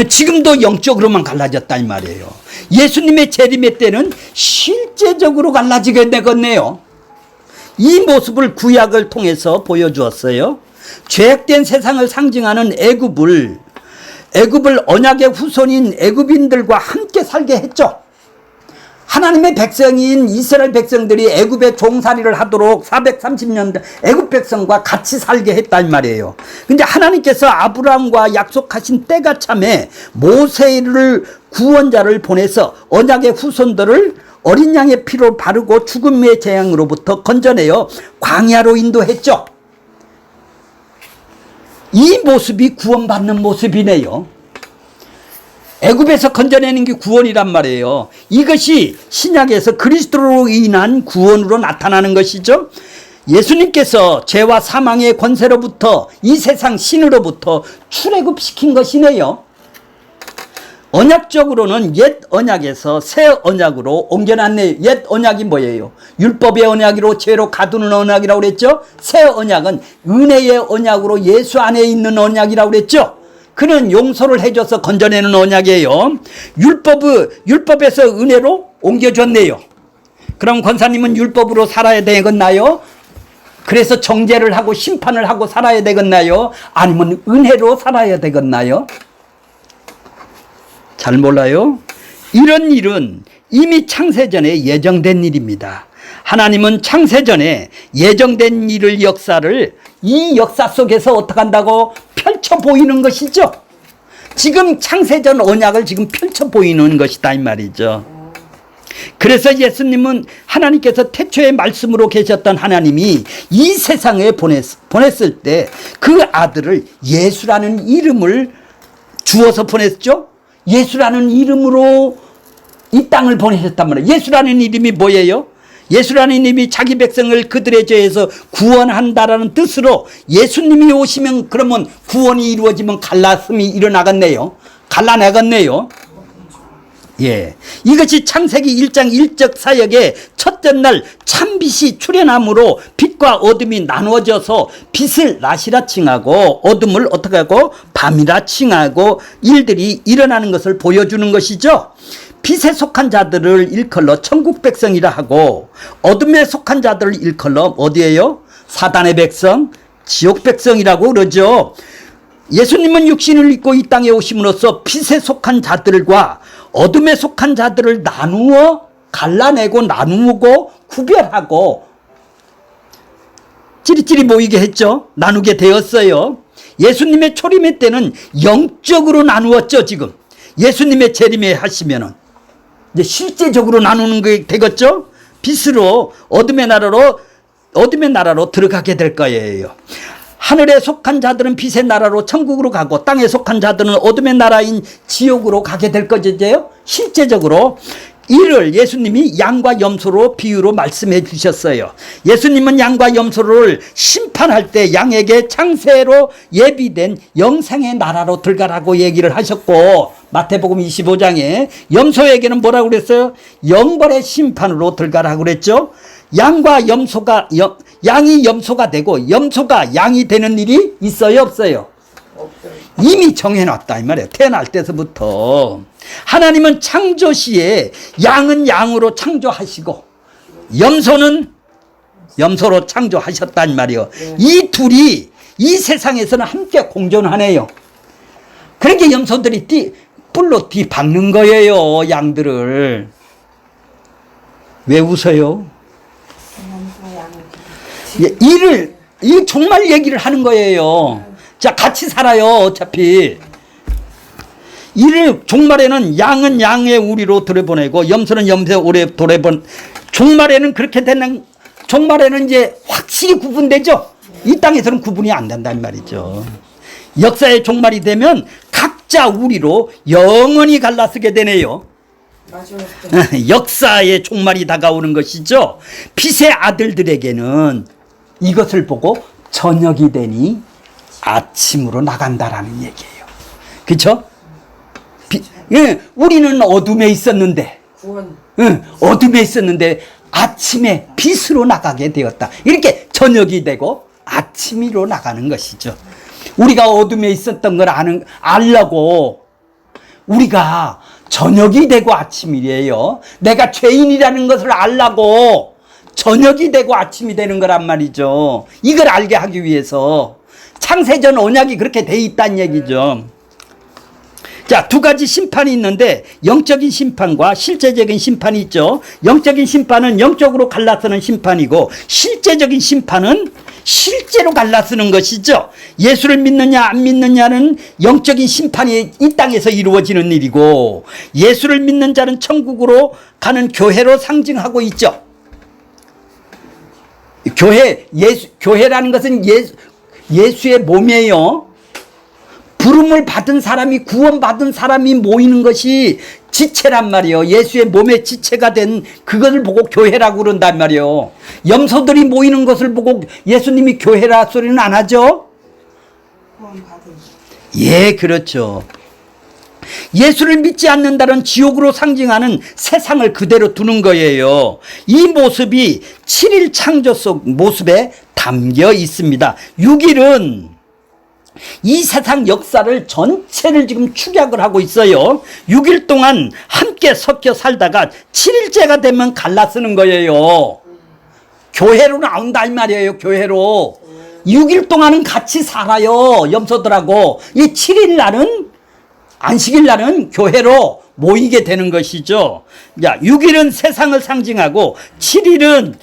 지금도 영적으로만 갈라졌다 이 말이에요. 예수님의 재림의 때는 실제적으로 갈라지게 되겠네요. 이 모습을 구약을 통해서 보여주었어요. 죄악된 세상을 상징하는 애굽을 언약의 후손인 애굽인들과 함께 살게 했죠. 하나님의 백성인 이스라엘 백성들이 애굽의 종살이를 하도록 430년 애굽 백성과 같이 살게 했단 말이에요. 근데 하나님께서 아브라함과 약속하신 때가 참에 모세를 구원자를 보내서 언약의 후손들을 어린 양의 피로 바르고 죽음의 재앙으로부터 건져내어 광야로 인도했죠. 이 모습이 구원받는 모습이네요. 애굽에서 건져내는 게 구원이란 말이에요. 이것이 신약에서 그리스도로 인한 구원으로 나타나는 것이죠. 예수님께서 죄와 사망의 권세로부터 이 세상 신으로부터 출애굽시킨 것이네요. 언약적으로는 옛 언약에서 새 언약으로 옮겨놨네요. 옛 언약이 뭐예요? 율법의 언약으로 죄로 가두는 언약이라고 그랬죠. 새 언약은 은혜의 언약으로 예수 안에 있는 언약이라고 그랬죠. 그는 용서를 해줘서 건져내는 언약이에요. 율법에서 은혜로 옮겨줬네요. 그럼 권사님은 율법으로 살아야 되겠나요? 그래서 정죄를 하고 심판을 하고 살아야 되겠나요? 아니면 은혜로 살아야 되겠나요? 잘 몰라요. 이런 일은 이미 창세전에 예정된 일입니다. 하나님은 창세전에 예정된 일을 역사를 이 역사 속에서 어떻게 한다고 펼쳐 보이는 것이죠. 지금 창세전 언약을 지금 펼쳐 보이는 것이다 이 말이죠. 그래서 예수님은 하나님께서 태초의 말씀으로 계셨던 하나님이 이 세상에 보냈을 때 그 아들을 예수라는 이름을 주어서 보냈죠. 예수라는 이름으로 이 땅을 보내셨단 말이에요. 예수라는 이름이 뭐예요? 예수라는 이름이 자기 백성을 그들의 죄에서 구원한다라는 뜻으로 예수님이 오시면 그러면 구원이 이루어지면 갈라짐이 일어나겠네요. 갈라내겠네요. 예, 이것이 창세기 1장 1절 사역의 첫째 날 참빛이 출현함으로 빛과 어둠이 나누어져서 빛을 낮이라 칭하고 어둠을 어떻게 하고 밤이라 칭하고 일들이 일어나는 것을 보여주는 것이죠. 빛에 속한 자들을 일컬러 천국 백성이라 하고 어둠에 속한 자들을 일컬러 어디예요? 사단의 백성, 지옥 백성이라고 그러죠. 예수님은 육신을 입고 이 땅에 오심으로써 빛에 속한 자들과 어둠에 속한 자들을 나누어 갈라내고 나누고 구별하고 찌릿찌릿 모이게 했죠. 나누게 되었어요. 예수님의 초림의 때는 영적으로 나누었죠. 지금 예수님의 재림에 하시면은 이제 실제적으로 나누는 게 되겠죠. 빛으로 어둠의 나라로 들어가게 될 거예요. 하늘에 속한 자들은 빛의 나라로 천국으로 가고 땅에 속한 자들은 어둠의 나라인 지옥으로 가게 될 거죠. 실제적으로 이를 예수님이 양과 염소로 비유로 말씀해 주셨어요. 예수님은 양과 염소를 심판할 때 양에게 창세로 예비된 영생의 나라로 들어가라고 얘기를 하셨고 마태복음 25장에 염소에게는 뭐라고 그랬어요? 영벌의 심판으로 들어가라고 그랬죠. 양과 염소가 양이 염소가 되고 염소가 양이 되는 일이 있어요, 없어요? 없어요. 이미 정해놨다 이 말이에요. 태어날 때서부터 하나님은 창조 시에 양은 양으로 창조하시고 염소는 염소로 창조하셨단 말이에요. 이 둘이 이 세상에서는 함께 공존하네요. 그러니까 염소들이 뿔로 뒤박는 거예요, 양들을. 왜 웃어요? 이 정말 얘기를 하는 거예요. 자, 같이 살아요, 어차피. 이를 종말에는 양은 양의 우리로 들여보내고 염소는 염소의 우리로 돌아본. 종말에는 그렇게 되는, 종말에는 이제 확실히 구분되죠. 이 땅에서는 구분이 안 된단 말이죠. 역사의 종말이 되면 각자 우리로 영원히 갈라서게 되네요. 역사의 종말이 다가오는 것이죠. 빛의 아들들에게는 이것을 보고 저녁이 되니 아침으로 나간다라는 얘기예요. 그렇죠? 우리는 어둠에 있었는데, 어둠에 있었는데 아침에 빛으로 나가게 되었다. 이렇게 저녁이 되고 아침으로 나가는 것이죠. 우리가 어둠에 있었던 걸 알려고 우리가 저녁이 되고 아침이래요. 내가 죄인이라는 것을 알려고 저녁이 되고 아침이 되는 거란 말이죠. 이걸 알게 하기 위해서 창세전 언약이 그렇게 돼 있다는 얘기죠. 자, 두 가지 심판이 있는데 영적인 심판과 실제적인 심판이 있죠. 영적인 심판은 영적으로 갈라서는 심판이고 실제적인 심판은 실제로 갈라서는 것이죠. 예수를 믿느냐 안 믿느냐는 영적인 심판이 이 땅에서 이루어지는 일이고 예수를 믿는 자는 천국으로 가는 교회로 상징하고 있죠. 교회라는 것은 예수의 몸이에요. 부름을 받은 사람이, 구원받은 사람이 모이는 것이 지체란 말이에요. 예수의 몸의 지체가 된 그것을 보고 교회라고 그런단 말이에요. 염소들이 모이는 것을 보고 예수님이 교회라 소리는 안 하죠? 예, 그렇죠. 예수를 믿지 않는다는 지옥으로 상징하는 세상을 그대로 두는 거예요. 이 모습이 7일 창조 속 모습에 담겨 있습니다. 6일은 이 세상 역사를 전체를 지금 축약을 하고 있어요. 6일 동안 함께 섞여 살다가 7일째가 되면 갈라쓰는 거예요. 교회로 나온다 이 말이에요. 교회로 6일 동안은 같이 살아요. 염소들하고. 이 7일 날은 안식일 날은 교회로 모이게 되는 것이죠. 자, 6일은 세상을 상징하고 7일은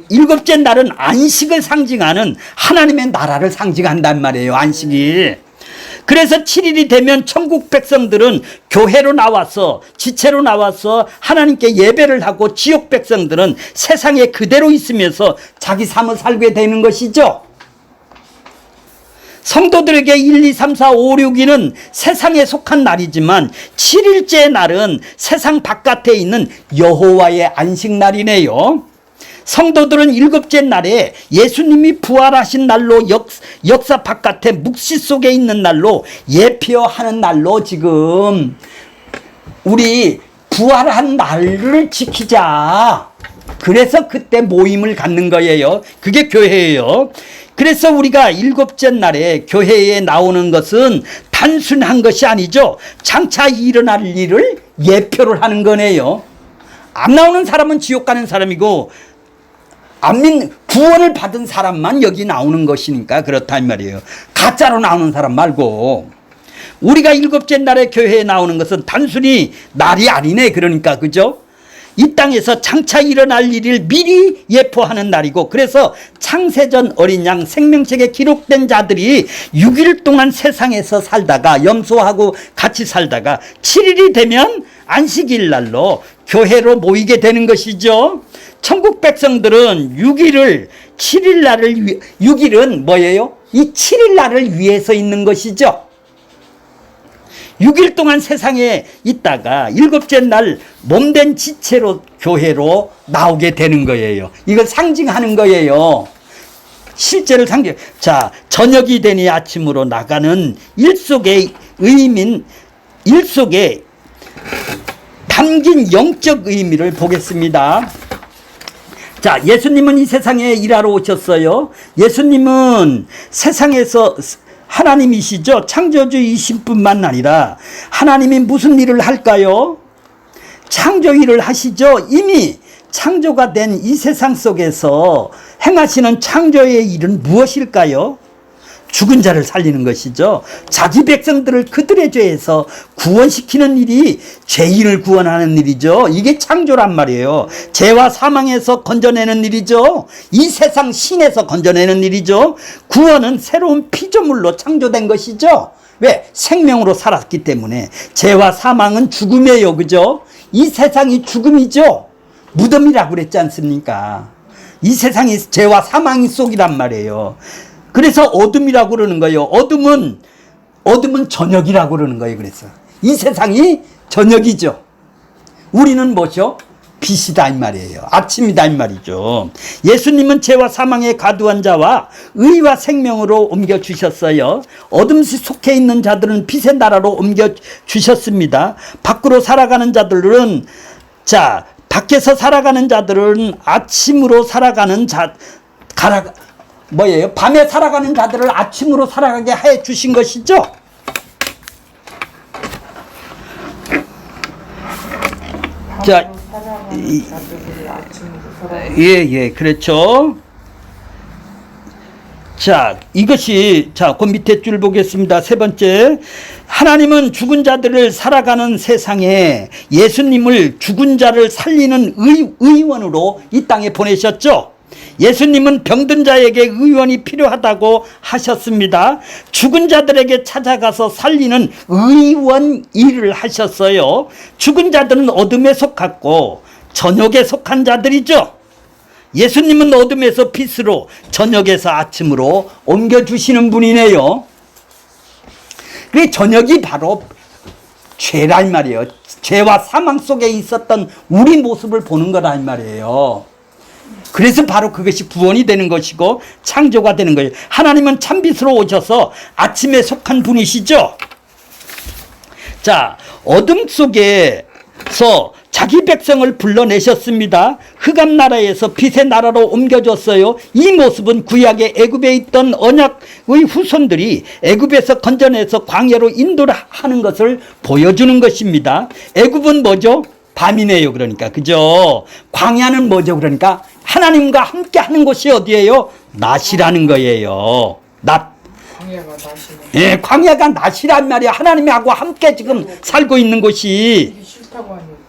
일곱째 날은 안식을 상징하는 하나님의 나라를 상징한단 말이에요. 안식일. 그래서 7일이 되면 천국 백성들은 교회로 나와서 지체로 나와서 하나님께 예배를 하고 지옥 백성들은 세상에 그대로 있으면서 자기 삶을 살게 되는 것이죠. 성도들에게 1, 2, 3, 4, 5, 6일은 세상에 속한 날이지만 7일째 날은 세상 바깥에 있는 여호와의 안식날이네요. 성도들은 일곱째 날에 예수님이 부활하신 날로 역사 바깥에 묵시 속에 있는 날로 예표하는 날로 지금 우리 부활한 날을 지키자. 그래서 그때 모임을 갖는 거예요. 그게 교회예요. 그래서 우리가 일곱째 날에 교회에 나오는 것은 단순한 것이 아니죠. 장차 일어날 일을 예표를 하는 거네요. 안 나오는 사람은 지옥 가는 사람이고 구원을 받은 사람만 여기 나오는 것이니까 그렇단 말이에요. 가짜로 나오는 사람 말고. 우리가 일곱째 날에 교회에 나오는 것은 단순히 날이 아니네. 그러니까 그죠? 이 땅에서 장차 일어날 일을 미리 예포하는 날이고 그래서 창세전 어린 양 생명책에 기록된 자들이 6일 동안 세상에서 살다가 염소하고 같이 살다가 7일이 되면 안식일 날로 교회로 모이게 되는 것이죠. 천국 백성들은 6일은 뭐예요? 이 7일 날을 위해서 있는 것이죠. 6일 동안 세상에 있다가 일곱째 날 몸된 지체로 교회로 나오게 되는 거예요. 이걸 상징하는 거예요. 실제를 상징. 자, 저녁이 되니 아침으로 나가는 일 속의 의미인 일 속에 담긴 영적 의미를 보겠습니다. 자, 예수님은 이 세상에 일하러 오셨어요. 예수님은 세상에서 하나님이시죠. 창조주이신 뿐만 아니라 하나님이 무슨 일을 할까요? 창조 일을 하시죠. 이미 창조가 된 이 세상 속에서 행하시는 창조의 일은 무엇일까요? 죽은 자를 살리는 것이죠. 자기 백성들을 그들의 죄에서 구원시키는 일이 죄인을 구원하는 일이죠. 이게 창조란 말이에요. 죄와 사망에서 건져내는 일이죠. 이 세상 신에서 건져내는 일이죠. 구원은 새로운 피조물로 창조된 것이죠. 왜? 생명으로 살았기 때문에. 죄와 사망은 죽음이에요. 그죠? 이 세상이 죽음이죠. 무덤이라고 그랬지 않습니까? 이 세상이 죄와 사망이 속이란 말이에요. 그래서 어둠이라고 그러는 거예요. 어둠은 저녁이라고 그러는 거예요. 그래서 이 세상이 저녁이죠. 우리는 뭐죠? 빛이다 이 말이에요. 아침이다 이 말이죠. 예수님은 죄와 사망에 가두한 자와 의와 생명으로 옮겨주셨어요. 어둠 속해 있는 자들은 빛의 나라로 옮겨주셨습니다. 밖으로 살아가는 자들은 밖에서 살아가는 자들은 아침으로 살아가는 밤에 살아가는 자들을 아침으로 살아가게 해 주신 것이죠. 자, 그렇죠. 자, 이것이, 그 밑에 줄 보겠습니다. 세 번째. 하나님은 죽은 자들을 살아가는 세상에 예수님을 죽은 자를 살리는 의원으로 이 땅에 보내셨죠. 예수님은 병든 자에게 의원이 필요하다고 하셨습니다. 죽은 자들에게 찾아가서 살리는 의원 일을 하셨어요. 죽은 자들은 어둠에 속했고 저녁에 속한 자들이죠. 예수님은 어둠에서 빛으로 저녁에서 아침으로 옮겨주시는 분이네요. 그 저녁이 바로 죄란 말이에요. 죄와 사망 속에 있었던 우리 모습을 보는 거란 말이에요. 그래서 바로 그것이 구원이 되는 것이고 창조가 되는 거예요. 하나님은 참빛으로 오셔서 아침에 속한 분이시죠. 자, 어둠 속에서 자기 백성을 불러내셨습니다. 흑암 나라에서 빛의 나라로 옮겨줬어요. 이 모습은 구약의 애굽에 있던 언약의 후손들이 애굽에서 건져내서 광야로 인도하는 것을 보여주는 것입니다. 애굽은 뭐죠? 밤이네요. 그러니까 그죠? 광야는 뭐죠? 그러니까 하나님과 함께 하는 곳이 어디예요? 낮이라는 거예요. 낮. 광야가 낮이네. 예, 광야가 낮이란 말이야. 하나님하고 함께 지금 살고 있는 곳이. 싫다고 하니까.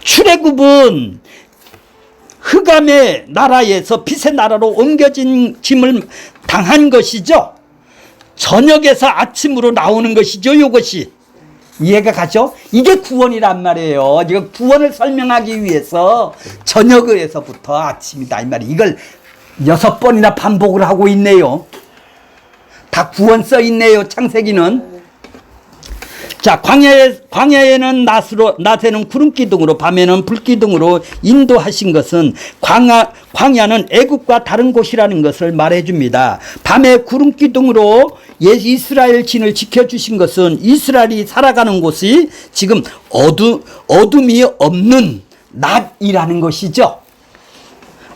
출애굽은 흑암의 나라에서 빛의 나라로 옮겨진 짐을 당한 것이죠. 저녁에서 아침으로 나오는 것이죠. 이것이 이해가 가죠? 이게 구원이란 말이에요. 이거 구원을 설명하기 위해서 저녁에서부터 아침이다 이 말이. 이걸 6번이나 반복을 하고 있네요. 다 구원 써 있네요. 창세기는. 자, 광야에는 낮에는 구름기둥으로 밤에는 불기둥으로 인도하신 것은 광야는 애국과 다른 곳이라는 것을 말해줍니다. 밤에 구름기둥으로 이스라엘 진을 지켜주신 것은 이스라엘이 살아가는 곳이 지금 어둠이 없는 낮이라는 것이죠.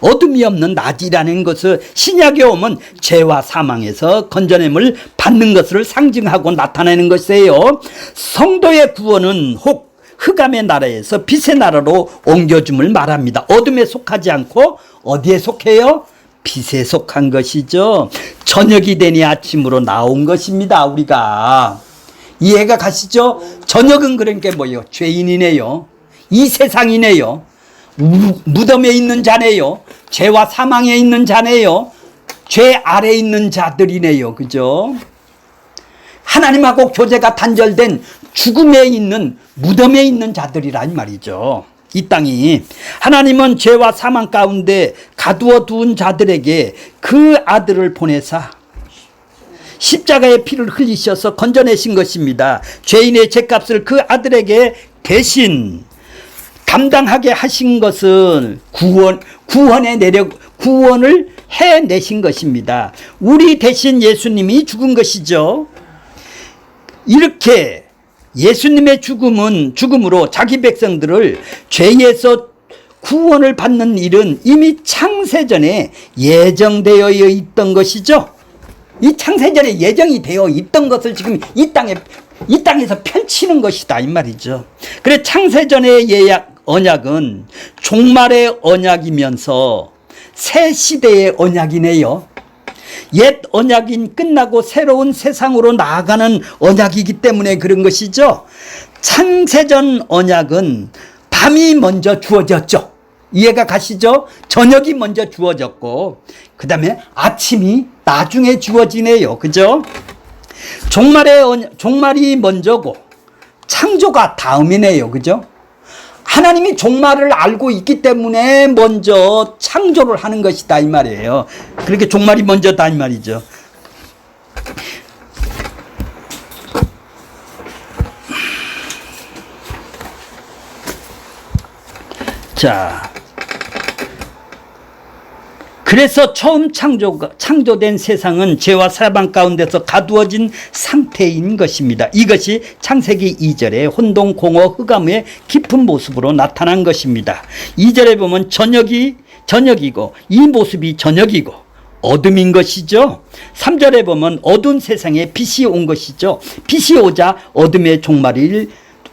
어둠이 없는 낮이라는 것을 신약에 오면 죄와 사망에서 건져냄을 받는 것을 상징하고 나타내는 것이에요. 성도의 구원은 혹 흑암의 나라에서 빛의 나라로 옮겨줌을 말합니다. 어둠에 속하지 않고 어디에 속해요? 빛에 속한 것이죠. 저녁이 되니 아침으로 나온 것입니다. 우리가 이해가 가시죠? 저녁은 그러니까 뭐예요? 죄인이네요. 이 세상이네요. 무덤에 있는 자네요. 죄와 사망에 있는 자네요. 죄 아래에 있는 자들이네요. 그죠? 하나님하고 교제가 단절된 죽음에 있는 무덤에 있는 자들이란 말이죠. 이 땅이. 하나님은 죄와 사망 가운데 가두어 두은 자들에게 그 아들을 보내사 십자가의 피를 흘리셔서 건져내신 것입니다. 죄인의 죄값을 그 아들에게 대신 감당하게 하신 것은 구원을 해내신 것입니다. 우리 대신 예수님이 죽은 것이죠. 이렇게 예수님의 죽음으로 자기 백성들을 죄에서 구원을 받는 일은 이미 창세전에 예정되어 있던 것이죠. 이 창세전에 예정이 되어 있던 것을 지금 이 땅에서 펼치는 것이다 이 말이죠. 그래 창세전의 언약은 종말의 언약이면서 새 시대의 언약이네요. 옛 언약이 끝나고 새로운 세상으로 나아가는 언약이기 때문에 그런 것이죠. 창세전 언약은 밤이 먼저 주어졌죠. 이해가 가시죠? 저녁이 먼저 주어졌고 그 다음에 아침이 나중에 주어지네요. 그죠? 종말이 먼저고 창조가 다음이네요. 그죠? 하나님이 종말을 알고 있기 때문에 먼저 창조를 하는 것이다 이 말이에요. 그렇게 종말이 먼저다 이 말이죠. 자, 그래서 처음 창조된 세상은 죄와 사방 가운데서 가두어진 상태인 것입니다. 이것이 창세기 2절의 혼동, 공허, 흑암의 깊은 모습으로 나타난 것입니다. 2절에 보면 저녁이고 이 모습이 저녁이고 어둠인 것이죠. 3절에 보면 어두운 세상에 빛이 온 것이죠. 빛이 오자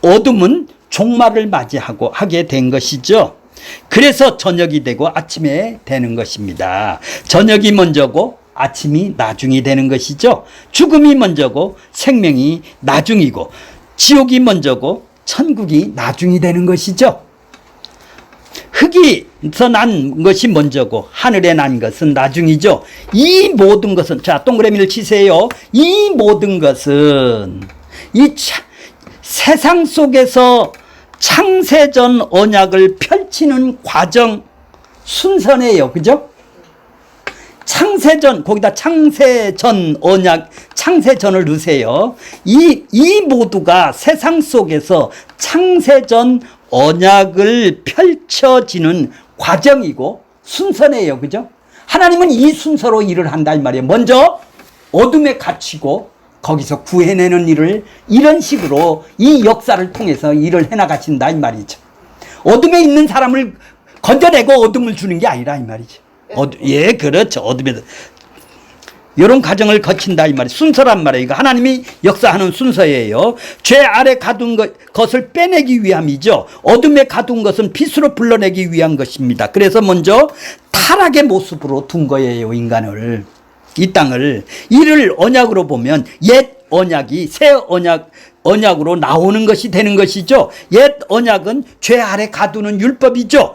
어둠은 종말을 하게 된 것이죠. 그래서 저녁이 되고 아침에 되는 것입니다. 저녁이 먼저고 아침이 나중이 되는 것이죠. 죽음이 먼저고 생명이 나중이고 지옥이 천국이 나중이 되는 것이죠. 흙에서 난 것이 먼저고 하늘에 난 것은 나중이죠. 이 모든 것은 자 동그라미를 치세요. 이 모든 것은 세상 속에서 창세전 언약을 펼치는 과정 순서네요. 그죠? 창세전 거기다 창세전 언약 창세전을 넣으세요. 이 모두가 세상 속에서 창세전 언약을 펼쳐지는 과정이고 순서네요. 그죠? 하나님은 이 순서로 일을 한다 이 말이에요. 먼저 어둠에 갇히고 거기서 구해내는 일을 이런 식으로 이 역사를 통해서 일을 해나가신다 이 말이죠. 어둠에 있는 사람을 건져내고 어둠을 주는 게 아니라 이 말이죠. 예, 그렇죠. 어둠에서 이런 과정을 거친다 이 말이에요. 순서란 말이에요. 이거 하나님이 역사하는 순서예요. 죄 아래 가둔 것을 빼내기 위함이죠. 어둠에 가둔 것은 빛으로 불러내기 위한 것입니다. 그래서 먼저 타락의 모습으로 둔 거예요. 인간을. 이 땅을. 이를 언약으로 보면 옛 언약이 새 언약으로 나오는 것이 되는 것이죠. 옛 언약은 죄 아래 가두는 율법이죠.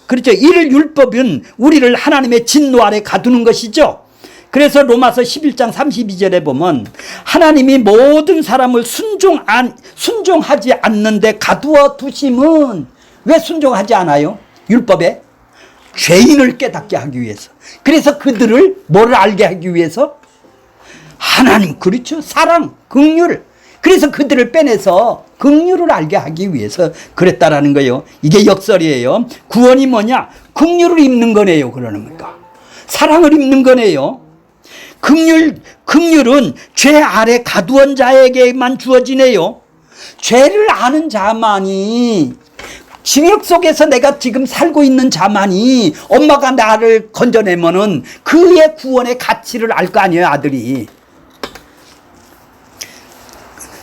그렇죠. 이를 율법은 우리를 하나님의 진노 아래 가두는 것이죠. 그래서 로마서 11장 32절에 보면 하나님이 모든 사람을 순종하지 않는데 가두어 두심은 왜 순종하지 않아요? 율법에? 죄인을 깨닫게 하기 위해서. 그래서 그들을 뭐를 알게 하기 위해서? 하나님, 그렇죠. 사랑, 긍휼. 그래서 그들을 빼내서 긍휼을 알게 하기 위해서 그랬다라는 거예요. 이게 역설이에요. 구원이 뭐냐? 긍휼을 입는 거네요. 그러니까 사랑을 입는 거네요. 긍휼은 죄 아래 가두온 자에게만 주어지네요. 죄를 아는 자만이 징역 속에서 내가 지금 살고 있는 자만이 엄마가 나를 건져내면은 그의 구원의 가치를 알 거 아니에요, 아들이.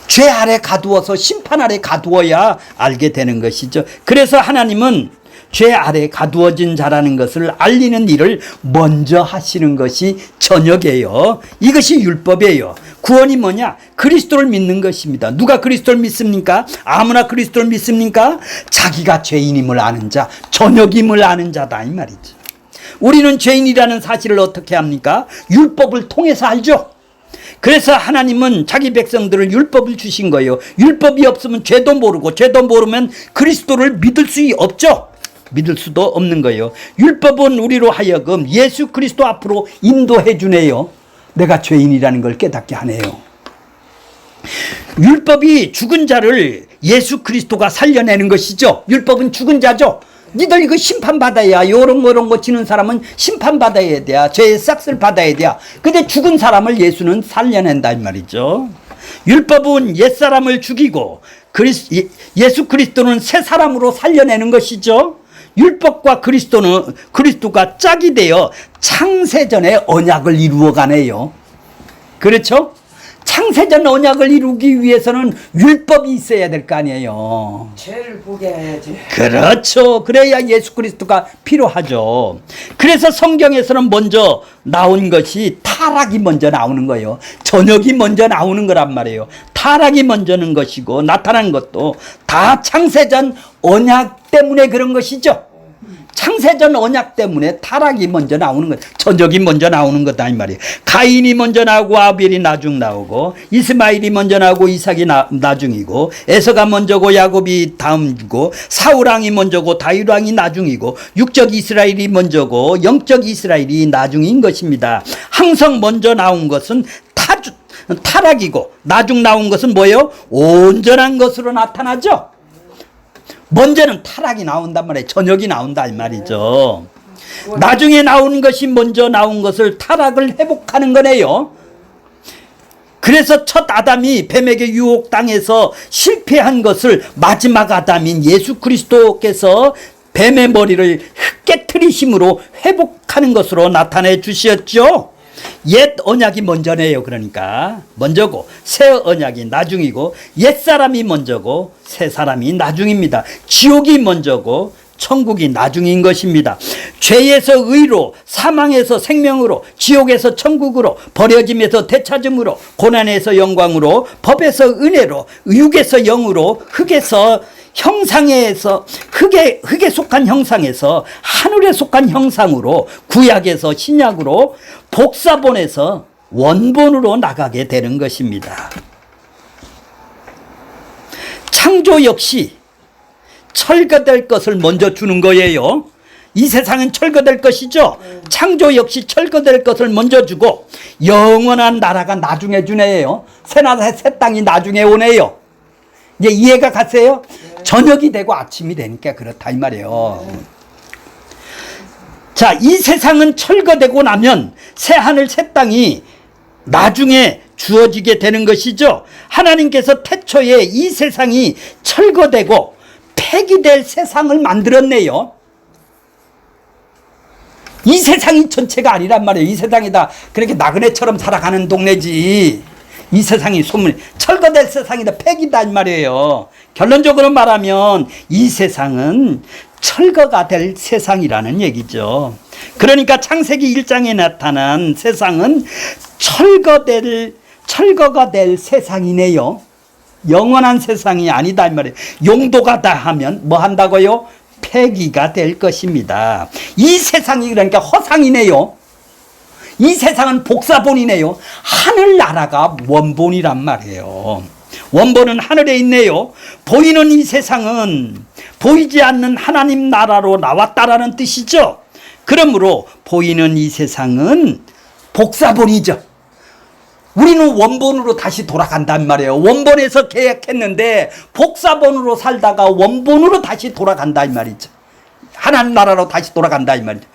죄 아래 가두어서 심판 아래 가두어야 알게 되는 것이죠. 그래서 하나님은 죄 아래 가두어진 자라는 것을 알리는 일을 먼저 하시는 것이 저녁이에요. 이것이 율법이에요. 구원이 뭐냐? 그리스도를 믿는 것입니다. 누가 그리스도를 믿습니까? 아무나 그리스도를 믿습니까? 자기가 죄인임을 아는 자, 저녁임을 아는 자다 이 말이죠. 우리는 죄인이라는 사실을 어떻게 합니까? 율법을 통해서 알죠. 그래서 하나님은 자기 백성들을 율법을 주신 거예요. 율법이 없으면 죄도 모르고 죄도 모르면 그리스도를 믿을 수 없죠. 믿을 수도 없는 거예요. 율법은 우리로 하여금 예수 그리스도 앞으로 인도해 주네요. 내가 죄인이라는 걸 깨닫게 하네요. 율법이 죽은 자를 예수 그리스도가 살려내는 것이죠. 율법은 죽은 자죠. 니들 이거 심판받아야, 요런 거 지는 사람은 심판받아야 돼. 죄의 싹을 받아야 돼. 근데 죽은 사람을 예수는 살려낸다 이 말이죠. 율법은 옛사람을 죽이고 예수 그리스도는 새 사람으로 살려내는 것이죠. 율법과 그리스도가 짝이 되어 창세전의 언약을 이루어가네요. 그렇죠? 창세전 언약을 이루기 위해서는 율법이 있어야 될 거 아니에요. 죄를 보게 해야지. 그렇죠. 그래야 예수 그리스도가 필요하죠. 그래서 성경에서는 먼저 나온 것이 타락이 먼저 나오는 거예요. 전역이 먼저 나오는 거란 말이에요. 타락이 먼저는 것이고 나타난 것도 다 창세전 언약 때문에 그런 것이죠. 창세전 언약 때문에 타락이 먼저 나오는 것, 전적이 먼저 나오는 거다 이 말이에요. 가인이 먼저 나오고 아벨이 나중 나오고, 이스마일이 먼저 나오고 이삭이 나중이고, 에서가 먼저고 야곱이 다음이고, 사울왕이 먼저고 다윗왕이 나중이고, 육적 이스라엘이 먼저고 영적 이스라엘이 나중인 것입니다. 항상 먼저 나온 것은 타락이고 나중 나온 것은 뭐예요? 온전한 것으로 나타나죠. 먼저는 타락이 나온단 말이에요. 전역이 나온다 이 말이죠. 나중에 나온 것이 먼저 나온 것을 타락을 회복하는 거네요. 그래서 첫 아담이 뱀에게 유혹당해서 실패한 것을 마지막 아담인 예수 그리스도께서 뱀의 머리를 깨트리심으로 회복하는 것으로 나타내 주셨죠. 옛 언약이 먼저네요. 그러니까 먼저고 새 언약이 나중이고, 옛사람이 먼저고 새 사람이 나중입니다. 지옥이 먼저고 천국이 나중인 것입니다. 죄에서 의로, 사망에서 생명으로, 지옥에서 천국으로, 버려짐에서 되찾음으로, 고난에서 영광으로, 법에서 은혜로, 육에서 영으로, 흙에서 형상에서 흙에 속한 형상에서 하늘에 속한 형상으로, 구약에서 신약으로, 복사본에서 원본으로 나가게 되는 것입니다. 창조 역시 철거될 것을 먼저 주는 거예요. 이 세상은 철거될 것이죠. 창조 역시 철거될 것을 먼저 주고 영원한 나라가 나중에 주네요. 새나라 새 땅이 나중에 오네요. 이제 이해가 가세요? 저녁이 되고 아침이 되니까 그렇다 이 말이에요. 자, 이 세상은 철거되고 나면 새 하늘 새 땅이 나중에 주어지게 되는 것이죠. 하나님께서 태초에 이 세상이 철거되고 폐기될 세상을 만들었네요. 이 세상이 전체가 아니란 말이에요. 이 세상이다 그렇게 나그네처럼 살아가는 동네지. 이 세상이 소문이 철거될 세상이다, 폐기다 이 말이에요. 결론적으로 말하면 이 세상은 철거가 될 세상이라는 얘기죠. 그러니까 창세기 1장에 나타난 세상은 철거가 될 세상이네요. 영원한 세상이 아니다 이 말이에요. 용도가 다 하면 뭐 한다고요? 폐기가 될 것입니다. 이 세상이 그러니까 허상이네요. 이 세상은 복사본이네요. 하늘나라가 원본이란 말이에요. 원본은 하늘에 있네요. 보이는 이 세상은 보이지 않는 하나님 나라로 나왔다라는 뜻이죠. 그러므로 보이는 이 세상은 복사본이죠. 우리는 원본으로 다시 돌아간단 말이에요. 원본에서 계약했는데 복사본으로 살다가 원본으로 다시 돌아간다 이 말이죠. 하나님 나라로 다시 돌아간다 이 말이죠.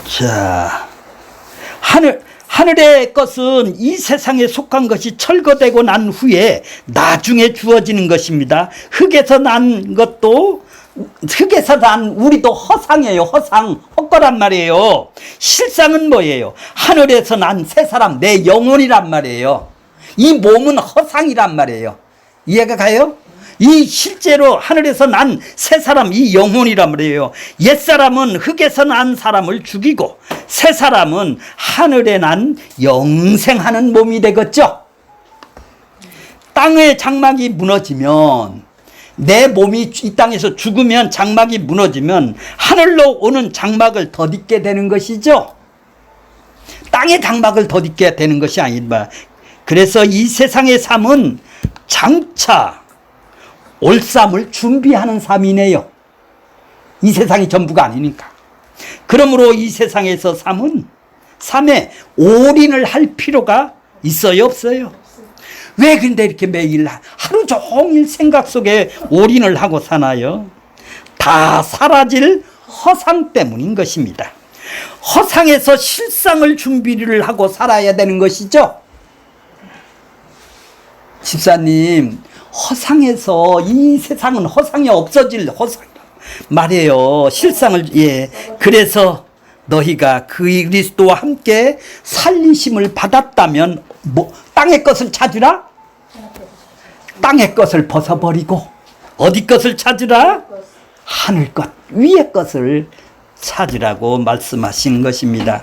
자, 하늘의 것은 이 세상에 속한 것이 철거되고 난 후에 나중에 주어지는 것입니다. 흙에서 난 우리도 허상이에요. 헛거란 말이에요. 실상은 뭐예요? 하늘에서 난 새 사람, 내 영혼이란 말이에요. 이 몸은 허상이란 말이에요. 이해가 가요? 이 실제로 하늘에서 난 새 사람, 이 영혼이란 말이에요. 옛사람은 흙에서 난 사람을 죽이고 새 사람은 하늘에 난 영생하는 몸이 되겠죠. 땅의 장막이 무너지면, 내 몸이 이 땅에서 죽으면 장막이 무너지면 하늘로 오는 장막을 덧입게 되는 것이죠. 땅의 장막을 덧입게 되는 것이 아니라, 그래서 이 세상의 삶은 장차 올삼을 준비하는 삶이네요. 이 세상이 전부가 아니니까. 그러므로 이 세상에서 삶에 올인을 할 필요가 있어요, 없어요? 왜 근데 이렇게 매일 하루 종일 생각 속에 올인을 하고 사나요? 다 사라질 허상 때문인 것입니다. 허상에서 실상을 준비를 하고 살아야 되는 것이죠. 집사님, 허상에서 이 세상은 허상이 없어질 허상 말이에요. 실상을 예. 그래서 너희가 그리스도와 함께 살리심을 받았다면 뭐 땅의 것을 찾으라? 땅의 것을 벗어버리고 어디 것을 찾으라? 하늘 것, 위의 것을 찾으라고 말씀하시는 것입니다.